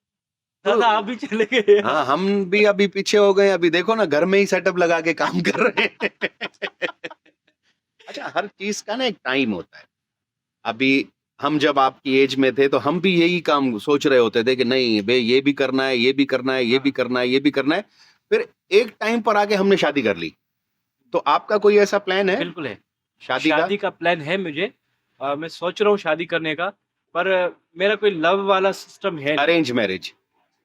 Speaker 2: दादा आप भी चले गए
Speaker 1: हाँ, हम भी अभी पीछे हो गए, अभी देखो ना घर में ही सेटअप लगा के काम कर रहे हैं। अच्छा, हर चीज़ का ना एक टाइम होता है। अभी हम जब आपकी एज में थे, तो हम भी यही काम सोच रहे होते थे कि नहीं बे ये भी करना है, ये भी करना है, ये भी
Speaker 2: हाँ,
Speaker 1: करना है, ये भी करना है। फिर एक टाइम पर आके हमने शादी कर ली। तो आपका कोई ऐसा प्लान है
Speaker 2: बिल्कुल है।
Speaker 1: शादी का?
Speaker 2: शादी का प्लान है मुझे मैं सोच रहा हूँ शादी करने का, पर मेरा कोई लव वाला सिस्टम है नहीं।
Speaker 1: Arrange marriage?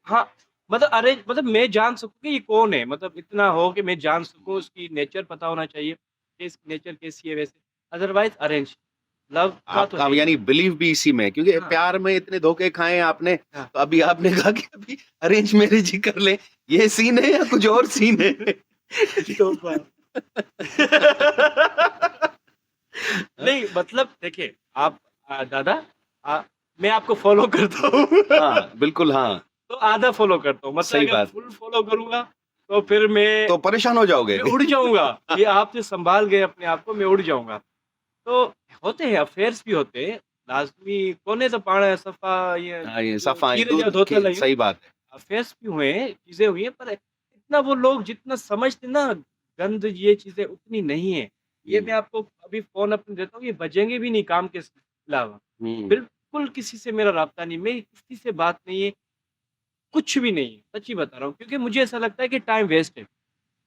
Speaker 2: हाँ, मतलब अरेंज मतलब मैं जान सकूँ कि ये कौन है, मतलब इतना हो कि मैं जान सकूँ, उसकी नेचर पता होना चाहिए कि इसकी नेचर कैसी है वैसे, अदरवाइज़ अरेंज, लव का तो
Speaker 1: आपका
Speaker 2: है ही
Speaker 1: यानी
Speaker 2: नहीं।
Speaker 1: बिलीव भी इसी में है क्योंकि
Speaker 2: हाँ,
Speaker 1: प्यार में इतने धोखे खाए हैं आपने,
Speaker 2: हाँ।
Speaker 1: तो अभी आपने कहा कि अभी अरेंज मैरिज ही कर लें। ये सीन है या कुछ और सीन है?
Speaker 2: तोबा! नहीं मतलब देखिए, आप दादा अ, मैं आपको फ़ॉलो करता हूँ।
Speaker 1: हाँ, बिल्कुल हाँ,
Speaker 2: तो आधा फ़ॉलो करता हूँ, मतलब
Speaker 1: सही
Speaker 2: अगर
Speaker 1: बात।
Speaker 2: फुल फ़ॉलो करूँगा, तो फिर
Speaker 1: तो परेशान हो जाओगे।
Speaker 2: मैं उड़ जाऊँगा। ये आपने सँभाल गए अपने आप को, मैं उड़ जाऊँगा। तो होते हैं अफ़ेयर्स भी होते हैं, लाज़मी कोन्हे तो पाण सफ़ा ये
Speaker 1: हाँ, ये
Speaker 2: जो
Speaker 1: सफ़ाई
Speaker 2: खीर जा
Speaker 1: दूध
Speaker 2: धोतल
Speaker 1: के
Speaker 2: आहियूं,
Speaker 1: सही बात है।
Speaker 2: अफ़ेयर्स भी हुए हैं, चीज़ें हुई हैं, पर इतना वो लोग जितना समझते ना गंद ये चीज़ें उतनी नहीं है। ये
Speaker 1: हुँ,
Speaker 2: मैं आपको अभी फ़ोन अपने देता हूँ, ये बजेंगे भी नहीं काम के अलावा।
Speaker 1: हुँ।
Speaker 2: बिल्कुल किसी से मेरा राब्ता नहीं, मेरी किसी से बात नहीं है, कुछ भी नहीं है, सच्ची बता रहा हूँ क्योंकि मुझे ऐसा लगता है कि टाइम वेस्ट है।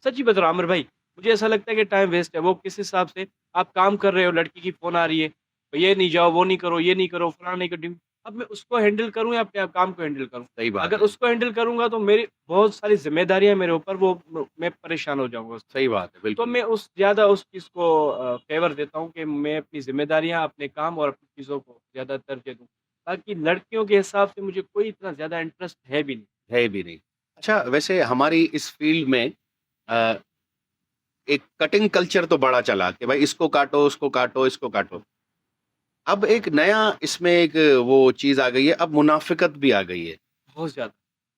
Speaker 2: सच्ची बता रहा हूँ आमिर भाई, मुझे ऐसा लगता है कि टाइम वेस्ट है। वो किस हिसाब से आप काम कर रहे हो, लड़की की फ़ोन आ रही है, ये नहीं जाओ, वो नहीं करो, ये नहीं करो, फलाना नहीं करो, अब मैं उसको हैंडल करूँ या अपने आप काम को हैंडल करूँ?
Speaker 1: सही बात
Speaker 2: अगर
Speaker 1: है,
Speaker 2: उसको हैंडल करूँगा तो मेरी बहुत सारी ज़िम्मेदारियाँ मेरे ऊपर वो मैं परेशान हो जाऊँगा उससे।
Speaker 1: सही बात है,
Speaker 2: तो
Speaker 1: बिल्कुल।
Speaker 2: मैं ज़्यादा उस चीज़ को फ़ेवर देता हूँ कि मैं अपनी ज़िम्मेदारियाँ, अपने काम और अपनी चीज़ों को ज़्यादा तरजीह दूँ। बाकी लड़कियों के हिसाब से मुझे कोई इतना ज़्यादा इंटरेस्ट है भी नहीं।
Speaker 1: है भी नहीं। अच्छा, वैसे हमारी इस फील्ड में अ, एक कटिंग कल्चर तो बड़ा चला कि भाई इसको काटो, उसको काटो, इसको काटो। अब एक नया इसमें एक वो चीज़ आ गई है, अब मुनाफ़िकत भी आ गई है
Speaker 2: बहुत ज़्यादा,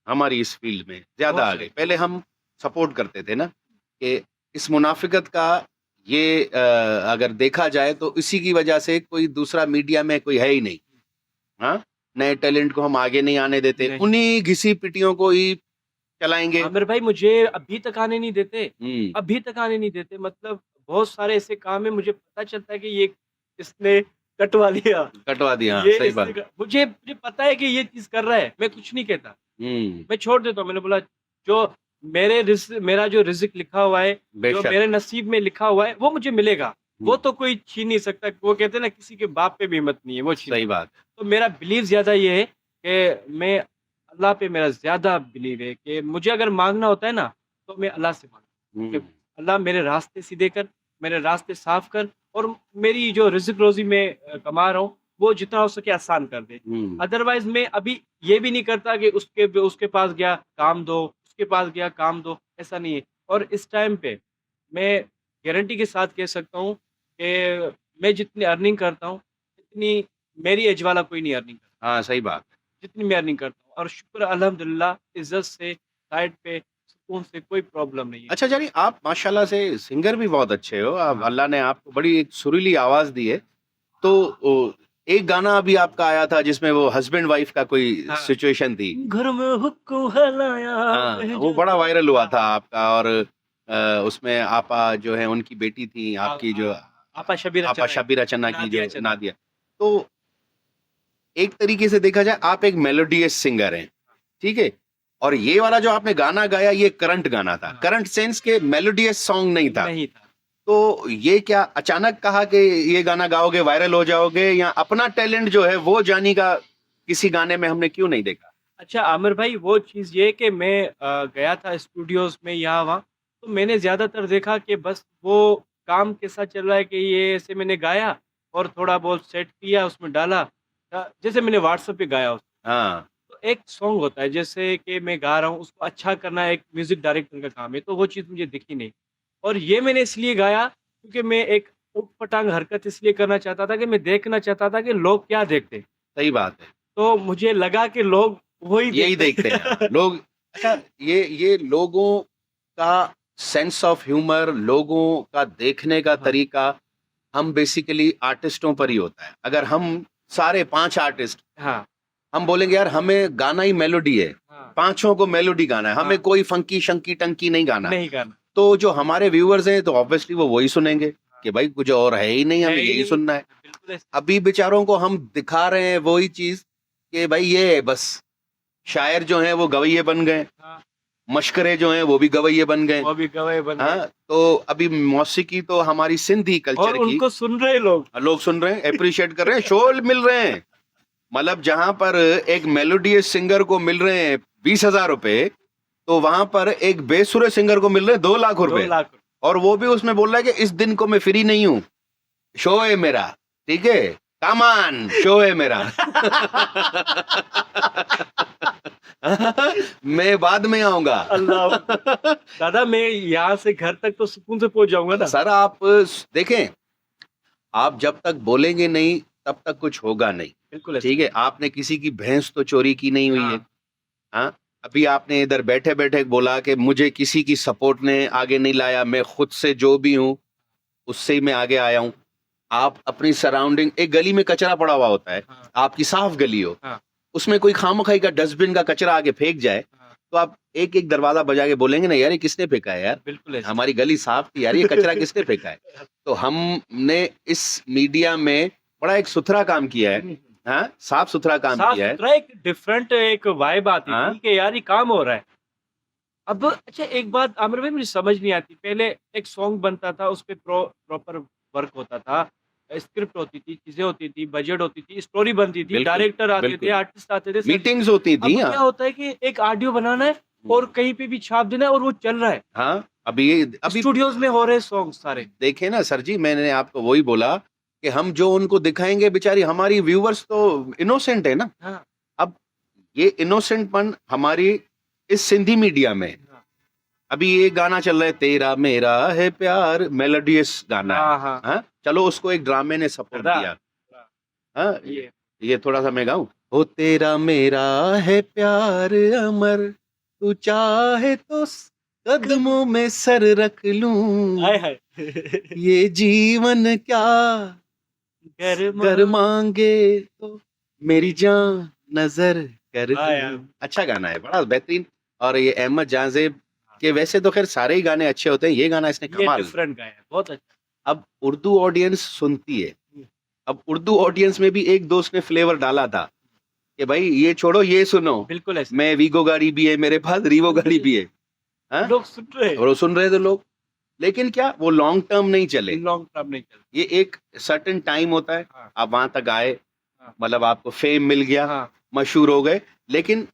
Speaker 1: हमारी इस फील्ड में, ज़्यादा
Speaker 2: बहुत
Speaker 1: आ गई।
Speaker 2: ज़्यादा।
Speaker 1: पहले हम सपोर्ट करते थे ना कि इस मुनाफ़िकत का ये अगर देखा जाए तो इसी की वजह से कोई दूसरा मीडिया में कोई है ही नहीं। हाँ? नए टैलेंट को हम आगे नहीं आने देते,
Speaker 2: नहीं।
Speaker 1: उन्हीं घिसी-पिटियों को ही चलाएँगे।
Speaker 2: आमिर भाई मुझे अभी तक आने नहीं देते,
Speaker 1: हुँ,
Speaker 2: अभी तक आने नहीं देते मतलब बहुत सारे ऐसे काम है मुझे पता चलता है कि ये इसने कटवा लिया,
Speaker 1: कटवा दिया, हाँ,
Speaker 2: ये
Speaker 1: सही
Speaker 2: इसने
Speaker 1: बात।
Speaker 2: क मुझे मुझे पता है कि ये चीज़ कर रहा है, मैं कुछ नहीं कहता,
Speaker 1: हुँ,
Speaker 2: मैं छोड़ देता हूँ। मैंने बोला जो मेरा जो रिज़्क लिखा हुआ है, जो
Speaker 1: बेशक।
Speaker 2: मेरे नसीब में लिखा हुआ है, वो मुझे मिलेगा। वो
Speaker 1: हुँ,
Speaker 2: तो कोई छीन नहीं सकता, वो कहते हैं ना किसी के बाप पे भी हिम्मत नहीं है वो छीन
Speaker 1: सही
Speaker 2: सकता।
Speaker 1: बात।
Speaker 2: तो मेरा बिलीव ज़्यादा ये है कि मैं अल्लाह पे मेरा ज़्यादा बिलीव है कि मुझे अगर माँगना होता है ना, तो मैं अल्लाह से माँगता
Speaker 1: हुँ,
Speaker 2: हूँ कि अल्लाह मेरे रास्ते सीधे कर, मेरे रास्ते साफ़ कर और मेरी जो रिज़्क रोज़ी मैं कमा रहा हूँ, वो जितना हो सके आसान कर दे।
Speaker 1: हुँ,
Speaker 2: अदरवाइज़ मैं अभी ये भी नहीं करता कि उसके पास गया काम दो, उसके पास गया काम दो, ऐसा नहीं है। और इस टाइम पे मैं गारंटी के साथ कह सकता हूँ कि मैं जितनी अर्निंग करता हूँ, इतनी मेरी एज वाला कोई नहीं अर्निंग करता,
Speaker 1: हाँ, सही बात।
Speaker 2: जितनी मैं अर्निंग करता हूँ और शुक्र अल्हम्दुलिल्लाह इज़्ज़त से, साइड पे, सुकून से कोई प्रॉब्लम नहीं है।
Speaker 1: अच्छा जानी, आप माशाल्लाह से सिंगर भी बहुत अच्छे हो। अब
Speaker 2: हाँ।
Speaker 1: अल्लाह ने आपको बड़ी एक सुरीली आवाज़ दी है। तो एक गाना अभी आपका आया था जिसमें वो हस्बैंड वाइफ का कोई
Speaker 2: हाँ।
Speaker 1: सिचुएशन थी।
Speaker 2: घर में हुक्म हलाया
Speaker 1: हाँ,
Speaker 2: बह
Speaker 1: वो बड़ा
Speaker 2: जाता
Speaker 1: वायरल हुआ
Speaker 2: हाँ,
Speaker 1: था आपका। और उसमें आपा जो है उनकी बेटी थी, आपकी जो
Speaker 2: आपा शबीरा
Speaker 1: आपा
Speaker 2: चराई,
Speaker 1: शबीरा चन्ना की
Speaker 2: नादिया
Speaker 1: जो
Speaker 2: चन्ना।
Speaker 1: नादिया। तो एक तरीके से देखा जाए आप एक मेलोडियस सिंगर हैं, ठीक है? और ये वाला जो आपने गाना गाया ये करंट गाना था।
Speaker 2: हाँ,
Speaker 1: करंट सेंस के मेलोडियस सॉन्ग नहीं था।
Speaker 2: नहीं था।
Speaker 1: तो ये क्या अचानक कहा कि ये गाना गाओगे, वायरल हो जाओगे, या अपना टैलेंट जो है वो जानी का किसी गाने में हमने क्यों नहीं देखा?
Speaker 2: अच्छा आमिर भाई वो चीज़ ये है कि मैं गया था स्टूडियोज़ में यहाँ-वहाँ, तो मैंने ज़्यादातर देखा कि बस वो काम कैसा चल रहा है कि ये ऐसे मैंने गाया और थोड़ा बहुत सेट किया, उसमें डाला। जैसे मैंने व्हाट्सएप पे गाया
Speaker 1: हाँ,
Speaker 2: तो एक सॉन्ग होता है जैसे कि मैं गा रहा हूँ, उसको अच्छा करना एक म्यूज़िक डायरेक्टर का काम है, तो वो चीज़ मुझे दिखी नहीं। और ये मैंने इसलिए गाया क्योंकि मैं एक ऊट-पटांग हरकत इसलिए करना चाहता था कि मैं देखना चाहता था कि लोग क्या देखते हैं।
Speaker 1: सही बात है।
Speaker 2: तो मुझे लगा कि लोग वही
Speaker 1: यही
Speaker 2: देखते
Speaker 1: देखते हैं, हाँ।
Speaker 2: हैं।
Speaker 1: लोग अच्छा, ये लोगों का सेंस ऑफ ह्यूमर, लोगों का देखने का
Speaker 2: हाँ,
Speaker 1: तरीका हम बेसिकली आर्टिस्टों पर ही होता है। अगर हम सारे 5 आर्टिस्ट
Speaker 2: हाँ,
Speaker 1: हम बोलेंगे यार हमें गाना ही मेलोडी है,
Speaker 2: हाँ,
Speaker 1: पाँचों को मेलोडी गाना है, हमें
Speaker 2: हाँ,
Speaker 1: कोई फंकी शंकी टंकी नहीं गाना।
Speaker 2: नहीं गाना,
Speaker 1: तो जो हमारे व्यूअर्स हैं तो ऑब्वियसली वो वही सुनेंगे कि भाई कुछ और है ही नहीं,
Speaker 2: है
Speaker 1: हमें
Speaker 2: ही
Speaker 1: यही
Speaker 2: नहीं।
Speaker 1: सुनना है।
Speaker 2: बिल्कुल ऐसे
Speaker 1: अभी बेचारों को हम दिखा रहे हैं वही चीज कि भाई ये बस शायर जो हैं वो गवैये बन गए,
Speaker 2: हाँ,
Speaker 1: मशकरे जो हैं वो भी गवैये बन गए।
Speaker 2: वो भी गवाह बन गए
Speaker 1: हाँ, तो अभी मौसीकी तो हमारी सिंधी
Speaker 2: और
Speaker 1: कल्चर की
Speaker 2: उनको सुन रहे लोग।
Speaker 1: लोग सुन रहे हैं, अप्रिशिएट कर रहे हैं, शोल मिल रहे हैं। मतलब जहां पर एक मेलोडियस सिंगर को मिल रहे हैं 20,000 रुपए, तो वहां पर एक बेसुरे सिंगर को मिल रहे हैं 2 लाख
Speaker 2: 2
Speaker 1: रुपए।
Speaker 2: लाख
Speaker 1: और वो भी उसमें बोल रहा है कि इस दिन को मैं फ्री नहीं हूं, शो है मेरा, ठीक है, कमान शो है मेरा। मैं बाद में आऊंगा।
Speaker 2: अल्लाह दादा मैं यहाँ से घर तक तो सुकून से पहुँच जाऊँगा ना।
Speaker 1: सर आप देखें, आप जब तक बोलेंगे नहीं तब तक कुछ होगा नहीं,
Speaker 2: बिल्कुल ऐसे।
Speaker 1: ठीक है? आपने किसी की भैंस तो चोरी की नहीं हुई है।
Speaker 2: हाँ,
Speaker 1: हाँ, अभी आपने इधर बैठे-बैठे बोला कि मुझे किसी की सपोर्ट ने आगे नहीं लाया, मैं खुद से जो भी हूँ, उससे ही मैं आगे आया हूँ। आप अपनी सराउंडिंग, एक गली में कचरा पड़ा हुआ होता है,
Speaker 2: हाँ,
Speaker 1: आपकी साफ गली हो,
Speaker 2: हाँ,
Speaker 1: उसमें कोई खामखाई का डस्टबिन का कचरा आगे फेंक जाए,
Speaker 2: हाँ,
Speaker 1: तो आप एक-एक दरवाज़ा बजा के बोलेंगे ना, यार ये किसने फेंका है यार?
Speaker 2: बिल्कुल ऐसे।
Speaker 1: हमारी गली साफ थी यार, ये कचरा किसने फेंका है? तो हमने इस मीडिया में बड़ा एक सुथरा काम किया है,
Speaker 2: हुँ,
Speaker 1: हाँ, साफ-सुथरा काम किया है।
Speaker 2: साफ-सुथरा एक डिफरेंट एक वाइब आती
Speaker 1: हाँ,
Speaker 2: थी कि यार ये काम हो रहा है। अब अच्छा एक बात आमिर भाई मुझे समझ नहीं आती, पहले एक सॉन्ग बनता था, उसपे प्रॉपर वर्क होता था, स्क्रिप्ट होती थी, चीज़ें होती थी, बजट होती थी, स्टोरी बनती थी,
Speaker 1: बिल्कुल,
Speaker 2: डायरेक्टर आते थे,
Speaker 1: बिल्कुल।
Speaker 2: आर्टिस्ट आते थे, सब
Speaker 1: मीटिंग्स होती थी,
Speaker 2: अब
Speaker 1: हाँ।
Speaker 2: क्या होता है कि एक ऑडियो बनाना है और कहीं पे भी छाप देना है और वो चल रहा है।
Speaker 1: हाँ, अभी
Speaker 2: स्टूडियोज़ में हो रहे सॉन्ग सारे।
Speaker 1: देखें ना सर जी, मैंने आपको वही बोला कि हम जो उनको दिखाएँगे, बेचारी हमारी व्यूअर्स तो इनोसेंट है ना।
Speaker 2: हाँ,
Speaker 1: अब ये इनोसेंटपन हमारी इस सिंधी मीडिया में
Speaker 2: हाँ,
Speaker 1: अभी ये गाना चल रहा है, तेरा मेरा है प्यार, मेलोडियस गाना है।
Speaker 2: हाँ, हाँ,
Speaker 1: हाँ, चलो उसको एक ड्रामे ने सपोर्ट
Speaker 2: दादा,
Speaker 1: किया। हाँ,
Speaker 2: ये
Speaker 1: ये थोड़ा सा मैं गाऊं, हो तेरा मेरा है प्यार अमर, तू चाहे तो कदमों में सर रख लूं,
Speaker 2: हाय हाय
Speaker 1: ये जीवन क्या
Speaker 2: गरमा
Speaker 1: कर मांगे तो मेरी जान नजर कर
Speaker 2: हाँ यार,
Speaker 1: लूं। अच्छा गाना है, बड़ा बेहतरीन। और ये अहमद जाजेब के वैसे तो खैर सारे ही गाने अच्छे होते हैं, ये गाना इसने
Speaker 2: ये
Speaker 1: कमाल।
Speaker 2: डिफरेंट गाया है, बहुत अच्छा।
Speaker 1: अब उर्दू ऑडियंस सुनती है, अब उर्दू ऑडियंस में भी एक दोस्त ने फ्लेवर डाला था कि भाई ये छोड़ो ये सुनो,
Speaker 2: बिल्कुल ऐसे
Speaker 1: मैं वीगो गाड़ी भी है मेरे पास, रीवो गाड़ी भी है। हाँ?
Speaker 2: लोग सुन रहे हैं,
Speaker 1: और वो सुन रहे थे लोग, लेकिन क्या वो लॉन्ग टर्म नहीं चले।
Speaker 2: लॉन्ग टर्म नहीं चलता।
Speaker 1: ये एक सर्टेन टाइम होता है,
Speaker 2: हाँ,
Speaker 1: आप वहां तक आए,
Speaker 2: हाँ,
Speaker 1: मतलब आपको फेम मिल गया,
Speaker 2: हाँ,
Speaker 1: मशहूर हो गए, लेकिन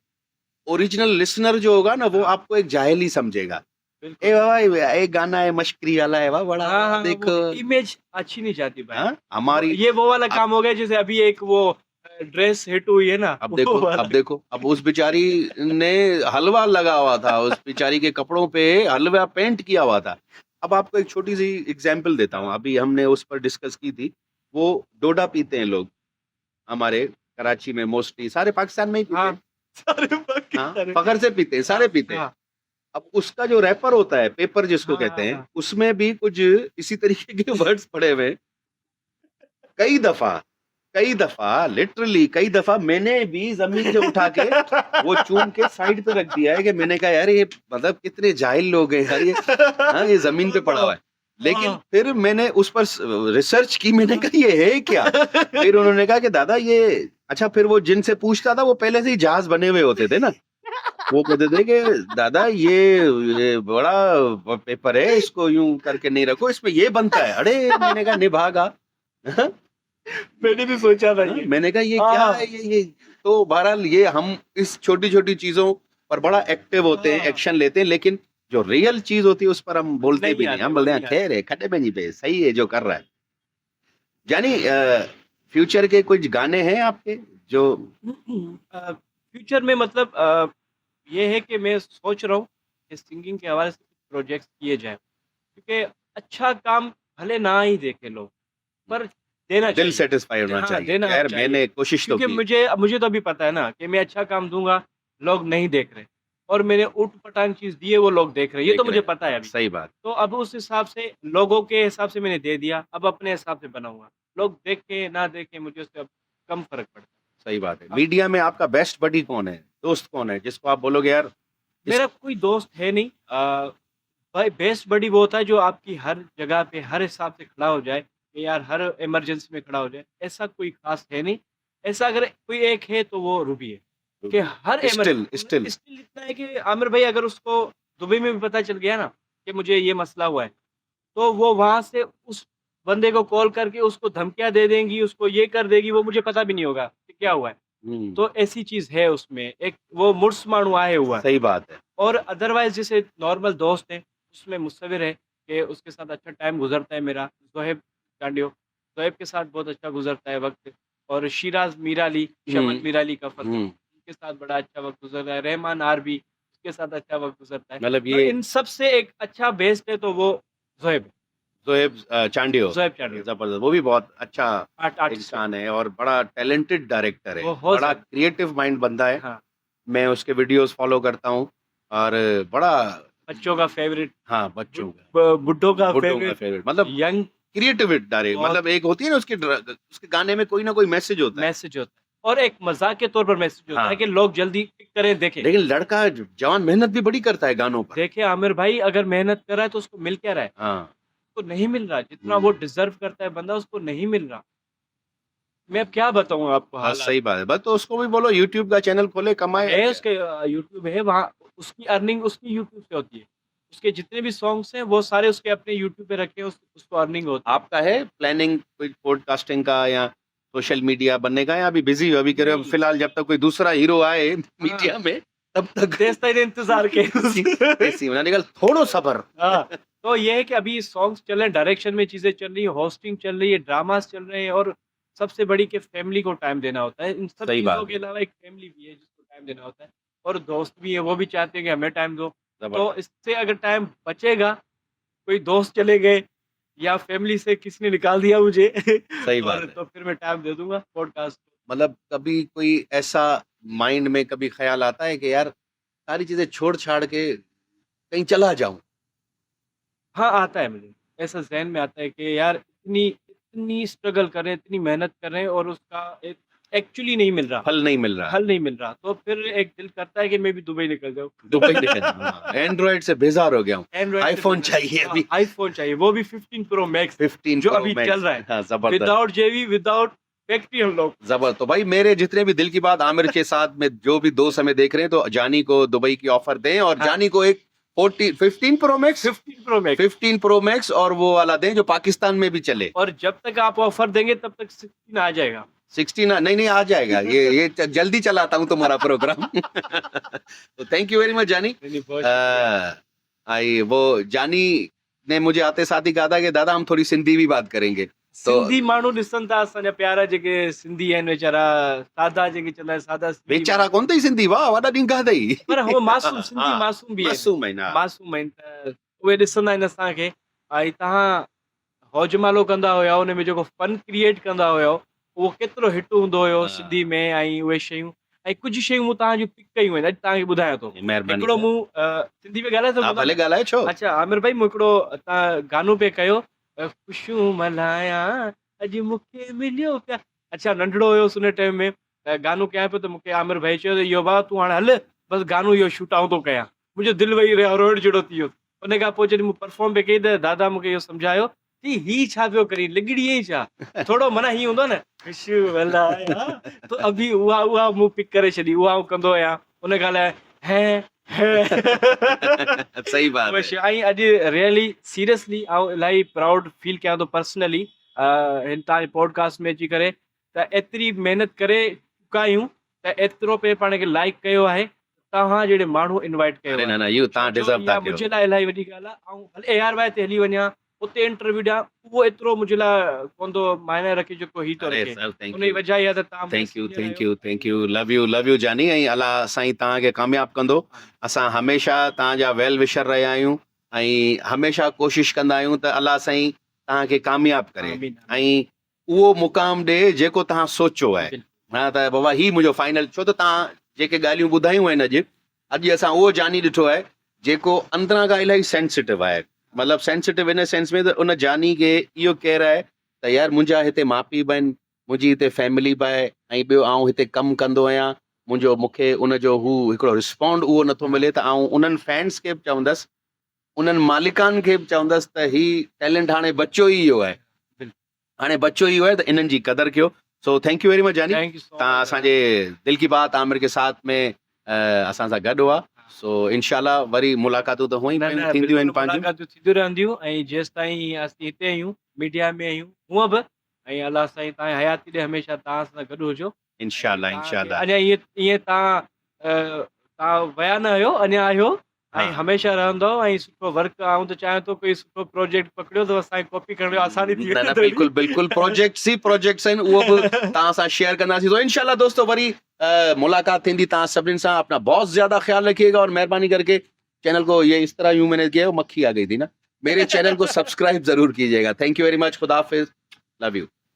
Speaker 1: ओरिजिनल लिसनर जो होगा ना वो
Speaker 2: हाँ,
Speaker 1: आपको एक जाहिल ही समझेगा। ए
Speaker 2: बिल्कुल।
Speaker 1: बाबा एक गाना है मशकरी वाला है, वाह बड़ा
Speaker 2: हाँ, हाँ,
Speaker 1: देखो।
Speaker 2: वो इमेज अच्छी नहीं जाती भाई।
Speaker 1: हाँ, हमारी
Speaker 2: ये वो वाला
Speaker 1: अब
Speaker 2: काम हो गया जैसे अभी एक वो ड्रेस हिट हुई है ना,
Speaker 1: अब
Speaker 2: वो
Speaker 1: देखो,
Speaker 2: वाला।
Speaker 1: अब देखो, अब उस बेचारी ने हलवा लगा हुआ था, उस बेचारी के कपड़ों पे हलवा पेंट किया हुआ था। अब आपको एक छोटी सी एग्जांपल देता हूँ, अभी हमने उस पर डिस्कस की थी, वो डोडा पीते हैं लोग हमारे कराची में, मोस्टली सारे पाकिस्तान में ही पीते
Speaker 2: हाँ,
Speaker 1: हैं।
Speaker 2: सारे
Speaker 1: हाँ,
Speaker 2: सारे
Speaker 1: फखर से पीते हैं, सारे पीते हैं।
Speaker 2: हाँ,
Speaker 1: अब उसका जो रैपर होता है, पेपर जिसको
Speaker 2: हाँ,
Speaker 1: कहते हैं,
Speaker 2: हाँ,
Speaker 1: उसमें भी कुछ इसी तरीके के वर्ड्स पड़े हुए हैं। कई दफा लिटरली कई दफा मैंने भी जमीन से उठा के वो चूम के साइड पे रख दिया है कि मैंने कहा यार ये मतलब कितने जाहिल लोग हैं यार, ये हाँ ये जमीन पे पड़ा हुआ है। लेकिन
Speaker 2: हाँ।
Speaker 1: फिर मैंने उस पर रिसर्च की, मैंने कहा ये है क्या। फिर उन्होंने कहा कि दादा ये, अच्छा फिर वो जिनसे पूछता था वो पहले से ही जहाज बने हुए होते थे ना, वो कहते थे कि दादा ये बड़ा पेपर है, इसको यूं करके नहीं रखो, इसमें ये बनता है। अरे मैंने कहा निभागा। हाँ?
Speaker 2: मैंने भी सोचा था
Speaker 1: हाँ,
Speaker 2: ये।
Speaker 1: मैंने कहा ये क्या
Speaker 2: हाँ,
Speaker 1: है, ये तो बहरहाल ये हम इस छोटी छोटी चीजों पर बड़ा एक्टिव होते हैं,
Speaker 2: हाँ,
Speaker 1: एक्शन लेते हैं, लेकिन जो रियल चीज होती है उस पर हम बोलते
Speaker 2: नहीं
Speaker 1: भी नहीं,
Speaker 2: आते,
Speaker 1: हम
Speaker 2: वो
Speaker 1: बोलते हैं
Speaker 2: नहीं आते।
Speaker 1: खैर है, खड्डे में नहीं पे, सही है जो कर रहा है। यानी फ्यूचर के कुछ गाने हैं आपके जो,
Speaker 2: फ्यूचर में मतलब ये है कि मैं सोच रहा हूँ कि सिंगिंग के हवाले से प्रोजेक्ट्स किए जाएँ, क्योंकि अच्छा काम भले ना ही देखे लोग, पर देना
Speaker 1: दिल
Speaker 2: चाहिए।
Speaker 1: सेटिस्फाई होना
Speaker 2: हाँ,
Speaker 1: चाहिए।
Speaker 2: देना
Speaker 1: खैर
Speaker 2: चाहिए।
Speaker 1: मैंने कोशिश तो
Speaker 2: क्योंकि
Speaker 1: की।
Speaker 2: मुझे तो अभी पता है ना कि मैं अच्छा काम दूँगा, लोग नहीं देख रहे, और मैंने ऊट-पटांग चीज़ दी है, वो लोग देख रहे हैं। ये तो
Speaker 1: देख रहे
Speaker 2: मुझे
Speaker 1: हैं,
Speaker 2: पता है अभी।
Speaker 1: सही बात।
Speaker 2: तो अब उस हिसाब से लोगों के हिसाब से मैंने दे दिया, अब अपने हिसाब से बनाऊँगा। लोग देखें, ना देखें, मुझे उससे अब कम फ़र्क पड़ता है।
Speaker 1: सही बात है।
Speaker 2: अब
Speaker 1: मीडिया में आपका बेस्ट बडी कौन है, दोस्त कौन है जिसको आप बोलोगे यार इस,
Speaker 2: मेरा कोई दोस्त है नहीं, भाई बेस्ट बडी वो होता है जो आपकी हर जगह पे हर हिसाब से खड़ा हो जाए, कि यार हर इमरजेंसी में खड़ा हो जाए, ऐसा कोई खास है नहीं। ऐसा अगर कोई एक है तो वो रूबी है, कि हर
Speaker 1: स्टिल स्टिल
Speaker 2: स्टिल इतना है कि आमिर भाई अगर उसको दुबई में भी पता चल गया ना कि मुझे ये मसला हुआ है, तो वो वहाँ से उस बंदे को कॉल करके उसको धमकियाँ दे देंगी, उसको ये कर देगी, वो मुझे पता भी नहीं होगा कि क्या हुआ है। तो ऐसी चीज़ है उसमें, एक वो मुर्स माणू आए हुआ है।
Speaker 1: सही बात है।
Speaker 2: और अदरवाइज़ जैसे नॉर्मल दोस्त हैं, उसमें मुसव्विर है कि उसके साथ अच्छा टाइम गुज़रता है मेरा, ज़ोहेब चांडियो। ज़ोहेब के साथ बहुत अच्छा गुज़रता है वक़्त, और शिराज़ मीराली, शमन मीराली का फ़ज़ल, उनके साथ बड़ा अच्छा वक़्त गुज़र रहा है। रहमान आरबी, उसके साथ अच्छा वक़्त गुज़रता है।
Speaker 1: मतलब
Speaker 2: तो
Speaker 1: ये
Speaker 2: इन सब से एक अच्छा बेस्ट है तो वो ज़ोहेब है,
Speaker 1: ज़ोहेब चांडियो,
Speaker 2: ज़ोहेब चांडियो,
Speaker 1: जबरदस्त, वो भी बहुत अच्छा
Speaker 2: आर्टिस्ट है।
Speaker 1: इंसान है और बड़ा टैलेंटेड डायरेक्टर है,
Speaker 2: बहुत
Speaker 1: बड़ा
Speaker 2: ज़्यादा।
Speaker 1: क्रिएटिव माइंड बंदा है।
Speaker 2: हाँ,
Speaker 1: मैं उसके वीडियोस फॉलो करता हूँ और बड़ा,
Speaker 2: बच्चों का फ़ेवरेट,
Speaker 1: हाँ बच्चों का,
Speaker 2: बुड्ढों का
Speaker 1: बुड्ढों का
Speaker 2: फ़ेवरेट,
Speaker 1: फेवरेट, मतलब
Speaker 2: यंग
Speaker 1: क्रिएटिव डायरेक्ट,
Speaker 2: बहुत
Speaker 1: मतलब एक होती है ना उसके उसके गाने में कोई ना कोई मैसेज होता है।
Speaker 2: मैसेज होता है, और एक मज़ाक के तौर पर मैसेज होता है
Speaker 1: हाँ,
Speaker 2: कि लोग जल्दी पिक करें, देखें।
Speaker 1: लेकिन लड़का जवान मेहनत भी बड़ी करता है गानों पर।
Speaker 2: देखें आमिर भाई अगर मेहनत कर रहा है तो उसको मिल क्या रहा है?
Speaker 1: हाँ।
Speaker 2: उसको नहीं मिल रहा, जितना वो डिज़र्व करता है बंदा उसको नहीं मिल रहा। मैं अब क्या बताऊँ आपको
Speaker 1: बस
Speaker 2: हालात।
Speaker 1: सही बात है, बस तो उसको भी बोलो यूट्यूब का चैनल खोले, कमाए और
Speaker 2: है
Speaker 1: क्या।
Speaker 2: उसके यूट्यूब है, वहाँ उसकी अर्निंग उसकी यूट्यूब से होती है। उसके जितने भी सॉन्ग्स हैं वो सारे उसके अपने यूट्यूब पे रखे हैं, उसको अर्निंग होती है।
Speaker 1: आपका है प्लानिंग कोई पॉडकास्टिंग का या सोशल मीडिया बनने का, या अभी बिजी हो, अभी कह रहे हो
Speaker 2: नहीं,
Speaker 1: फिलहाल जब तक कोई दूसरा हीरो आए
Speaker 2: हाँ,
Speaker 1: मीडिया में तब तक
Speaker 2: देश तक इंतज़ार के
Speaker 1: ऐसी होना निकल, थोड़ो सबर।
Speaker 2: हाँ, तो ये है कि अभी सॉन्ग्स चल रहे हैं, डायरेक्शन में चीज़ें चल रही हैं, होस्टिंग चल रही है, ड्रामास चल रहे हैं, और सबसे बड़ी कि फैमिली को टाइम देना होता है। इन सब
Speaker 1: सही
Speaker 2: चीज़ों
Speaker 1: बात
Speaker 2: के
Speaker 1: है।
Speaker 2: अलावा एक फैमिली भी है जिसको टाइम देना होता है। और दोस्त भी हैं, वो भी चाहते हैं कि हमें टाइम दो। तो
Speaker 1: जबरदस्त।
Speaker 2: इससे अगर टाइम बचेगा, कोई दोस्त चले गए या फैमिली से किसी ने निकाल दिया मुझे
Speaker 1: सही बात
Speaker 2: और
Speaker 1: है।
Speaker 2: तो फिर मैं टाइम दे दूँगा पॉडकास्ट को।
Speaker 1: मतलब कभी कोई ऐसा माइंड में कभी ख़्याल आता है कि यार सारी चीज़ें छोड़-छाड़ के कहीं चला जाऊँ?
Speaker 2: हाँ, आता है मुझे। ऐसा ज़हन में आता है कि यार इतनी इतनी स्ट्रगल कर रहे हैं, इतनी मेहनत कर रहे हैं और उसका एक एक्चुअली नहीं मिल रहा,
Speaker 1: फल नहीं मिल रहा है।
Speaker 2: हल नहीं मिल रहा। तो फिर एक दिल करता है कि मैं भी दुबई निकल जाऊँ।
Speaker 1: दुबई निकल जाऊँ, हाँ, एंड्रॉइड से बेज़ार हो गया हूँ।
Speaker 2: एंड्रॉइड से
Speaker 1: आईफ़ोन
Speaker 2: बिज़नेस
Speaker 1: चाहिए
Speaker 2: हाँ,
Speaker 1: अभी।
Speaker 2: आईफ़ोन चाहिए, वो भी 15 प्रो मैक्स
Speaker 1: 15
Speaker 2: जो
Speaker 1: प्रो
Speaker 2: अभी
Speaker 1: मैक्स
Speaker 2: चल रहा है।
Speaker 1: हाँ, ज़बरदस्त।
Speaker 2: विदाउट जेबी, विदाउट फैक्ट्री अनलॉक।
Speaker 1: तो भाई मेरे जितने भी दिल की बात आमिर के साथ में जो भी दोस्त हमें देख रहे हैं तो जानी को दुबई की ऑफर दें और
Speaker 2: हाँ।
Speaker 1: जानी को एक 15 pro max
Speaker 2: 15 pro max
Speaker 1: 15 pro max और वो वाला दें जो पाकिस्तान में भी चले।
Speaker 2: और जब तक आप ऑफर देंगे तब तक 16 आ जाएगा।
Speaker 1: 16 नहीं आ जाएगा ये जल्दी चलाता हूँ तुम्हारा प्रोग्राम। तो थैंक यू वेरी मच जानी।
Speaker 2: नहीं, नहीं, बहुत शुक्रिया।
Speaker 1: आई वो जानी ने मुझे आते साथ ही कहा था कि दादा हम थोड़ी सिंधी भी बात करेंगे। तो
Speaker 2: सिंधी माण्हू ॾिसनि था असांजा प्यारा जेके सिंधी आहिनि वीचारा सादा जेके चवंदा आहिनि सादा सिंधी
Speaker 1: बेचारा कोन अथई सिंधी वाह वॾा ॾींहं अथई।
Speaker 2: पर हो मासूम सिंधी
Speaker 1: हाँ,
Speaker 2: मासूम बि आहिनि
Speaker 1: मासूम आहिनि हा।
Speaker 2: मासूम आहिनि त उहे ॾिसंदा आहिनि असांखे ऐं तव्हां हौजमालो कंदा हुया उन में जेको फन क्रिएट कंदा हुयो उहो केतिरो हिट हूंदो हुयो
Speaker 1: हा।
Speaker 2: सिंधी में ऐं उहे शयूं ऐं कुझु शयूं मूं तव्हांजूं पिक कयूं आहिनि अॼु तव्हांखे ॿुधायां थो
Speaker 1: महिरबानी
Speaker 2: हिकिड़ो
Speaker 1: सर।
Speaker 2: मूं सिंधी में ॻाल्हाए
Speaker 1: हा
Speaker 2: सघूं
Speaker 1: भले
Speaker 2: था
Speaker 1: ॻाल्हाए छो।
Speaker 2: अच्छा आमिर भाई मूं हिकिड़ो तव्हां गानो पे कयो ख़ुशियूं मल्हायां अॼु मूंखे मिलियो प्यार अच्छा नंढड़ो हुयोसि उन टाइम में गानो कयां पियो त मूंखे आमिर भाई चयो त इहो भाउ तूं हाणे हल बसि गानो इहो शूट आउं थो कयां मुंहिंजो दिलि वेही रहियो रोइण जहिड़ो थी वियो उन खां पोइ जॾहिं मूं परफॉर्म पे कई त दादा मूंखे इहो सम्झायो कि ही छा पियो करी लिगड़ी ई छा थोरो माना हीअं हूंदो न ख़ुशियूं मल्हायां तो अभी उहा मूं पिक करे छॾी उहा आउं कंदो आहियां उन ॻाल्हि लाइ
Speaker 1: सही बात
Speaker 2: उहे
Speaker 1: है।
Speaker 2: शइ ऐं अॼु रियली सीरियसली आउं इलाही प्राउड फील कयां थो पर्सनली हिन तव्हांजे पॉडकास्ट में अची करे त एतिरी महिनत करे चुका आहियूं त एतिरो पे पाण खे लाइक कयो आहे तव्हां जहिड़े माण्हू इनवाइट कयो
Speaker 1: अरे
Speaker 2: आहे
Speaker 1: न इहो तव्हां
Speaker 2: छोजो
Speaker 1: डिज़र्व था
Speaker 2: इहा
Speaker 1: कयो।
Speaker 2: मुंहिंजे लाइ इलाही वॾी ॻाल्हि आहे ऐं भले ARY ते हली वञा उते इंटरव्यू ॾियां उहो एतिरो मुंहिंजे लाइ कोन थो मायने रखे जेको ही थो
Speaker 1: अरे
Speaker 2: रखे
Speaker 1: सर थैंक
Speaker 2: उन जी
Speaker 1: यू
Speaker 2: वजह इहा त तव्हां
Speaker 1: thank you thank you thank you love you जानी ऐं अलाह साईं तव्हांखे कामयाबु कंदो। असां हमेशह तव्हांजा वेल विशर रहिया आहियूं ऐं हमेशह कोशिशि कंदा आहियूं त अलाह साईं तव्हांखे कामयाबु करे
Speaker 2: आमीन,
Speaker 1: ऐं उहो मुक़ाम ॾे जेको तव्हां सोचियो आहे।
Speaker 2: बिल्कुलु।
Speaker 1: हा त बाबा ही मुंहिंजो फाइनल छो त तव्हां जेके ॻाल्हियूं ॿुधायूं आहिनि अॼु असां उहो जानी ॾिठो आहे जेको अंदरां खां इलाही सेंसिटिव आहे मतिलबु सेंसिटिव इन सेंस में त उन जानी खे इहो केयर आहे त यार मुंहिंजा हिते माउ पीउ बि आहिनि मुंहिंजी हिते फैमिली बि आहे ऐं ॿियो आउं हिते कमु कंदो आहियां मूंखे उनजो हू हिकिड़ो रिस्पॉन्ड उहो नथो मिले त आउं उन्हनि फैन्स खे बि चवंदसि उन्हनि मालिकान खे बि चवंदसि त ही टैलेंट हाणे बचियो ई इहो आहे हाणे बचियो ई इहो आहे त इन्हनि जी क़दर कयो। So thank you very much जानी
Speaker 2: थैंक यू सो
Speaker 1: तव्हां
Speaker 2: मच
Speaker 1: असांजे दिल की बात आमिर के साथ में असां सां गॾु हुआ सो इनशाला वरी मुलाक़ातूं त हुअं ई
Speaker 2: न
Speaker 1: पियूं
Speaker 2: न
Speaker 1: थींदियूं आहिनि
Speaker 2: बिल्कुलु
Speaker 1: पंहिंजूं।
Speaker 2: मुलाक़ातूं थींदियूं रहंदियूं ऐं जेसि ताईं असीं हिते आहियूं मीडिया में आहियूं हूअं बि ऐं अलाह साईं तव्हांजी हयाती ॾे हमेशह तव्हां सां गॾु हुजो
Speaker 1: इनशाला इनशाला
Speaker 2: अञा ईअं तव्हां विया न आहियो अञा आहियो
Speaker 1: हा
Speaker 2: ऐं हमेशह रहंदव ऐं सुठो वर्क आऊं त चाहियां थो कोई सुठो प्रोजेक्ट पकड़ियो त असांखे कॉपी करण में आसानी थी
Speaker 1: न
Speaker 2: वेंदी
Speaker 1: बिल्कुलु बिल्कुलु प्रोजेक्ट्स आहिनि उहो बि तव्हां सां शेयर कंदासीं तो इनशाला दोस्तों वरी मुलाकात थींदी तव्हां सभिनीनि सां अपना बहुत ज्यादा ख्याल रखिएगा और मेहरबानी करके चैनल को ये इस तरह यूं मैंने किया मक्खी आ गई थी ना मेरे चैनल को सब्सक्राइब जरूर कीजिएगा। थैंक यू वेरी मच खुदा हाफिज लव यू।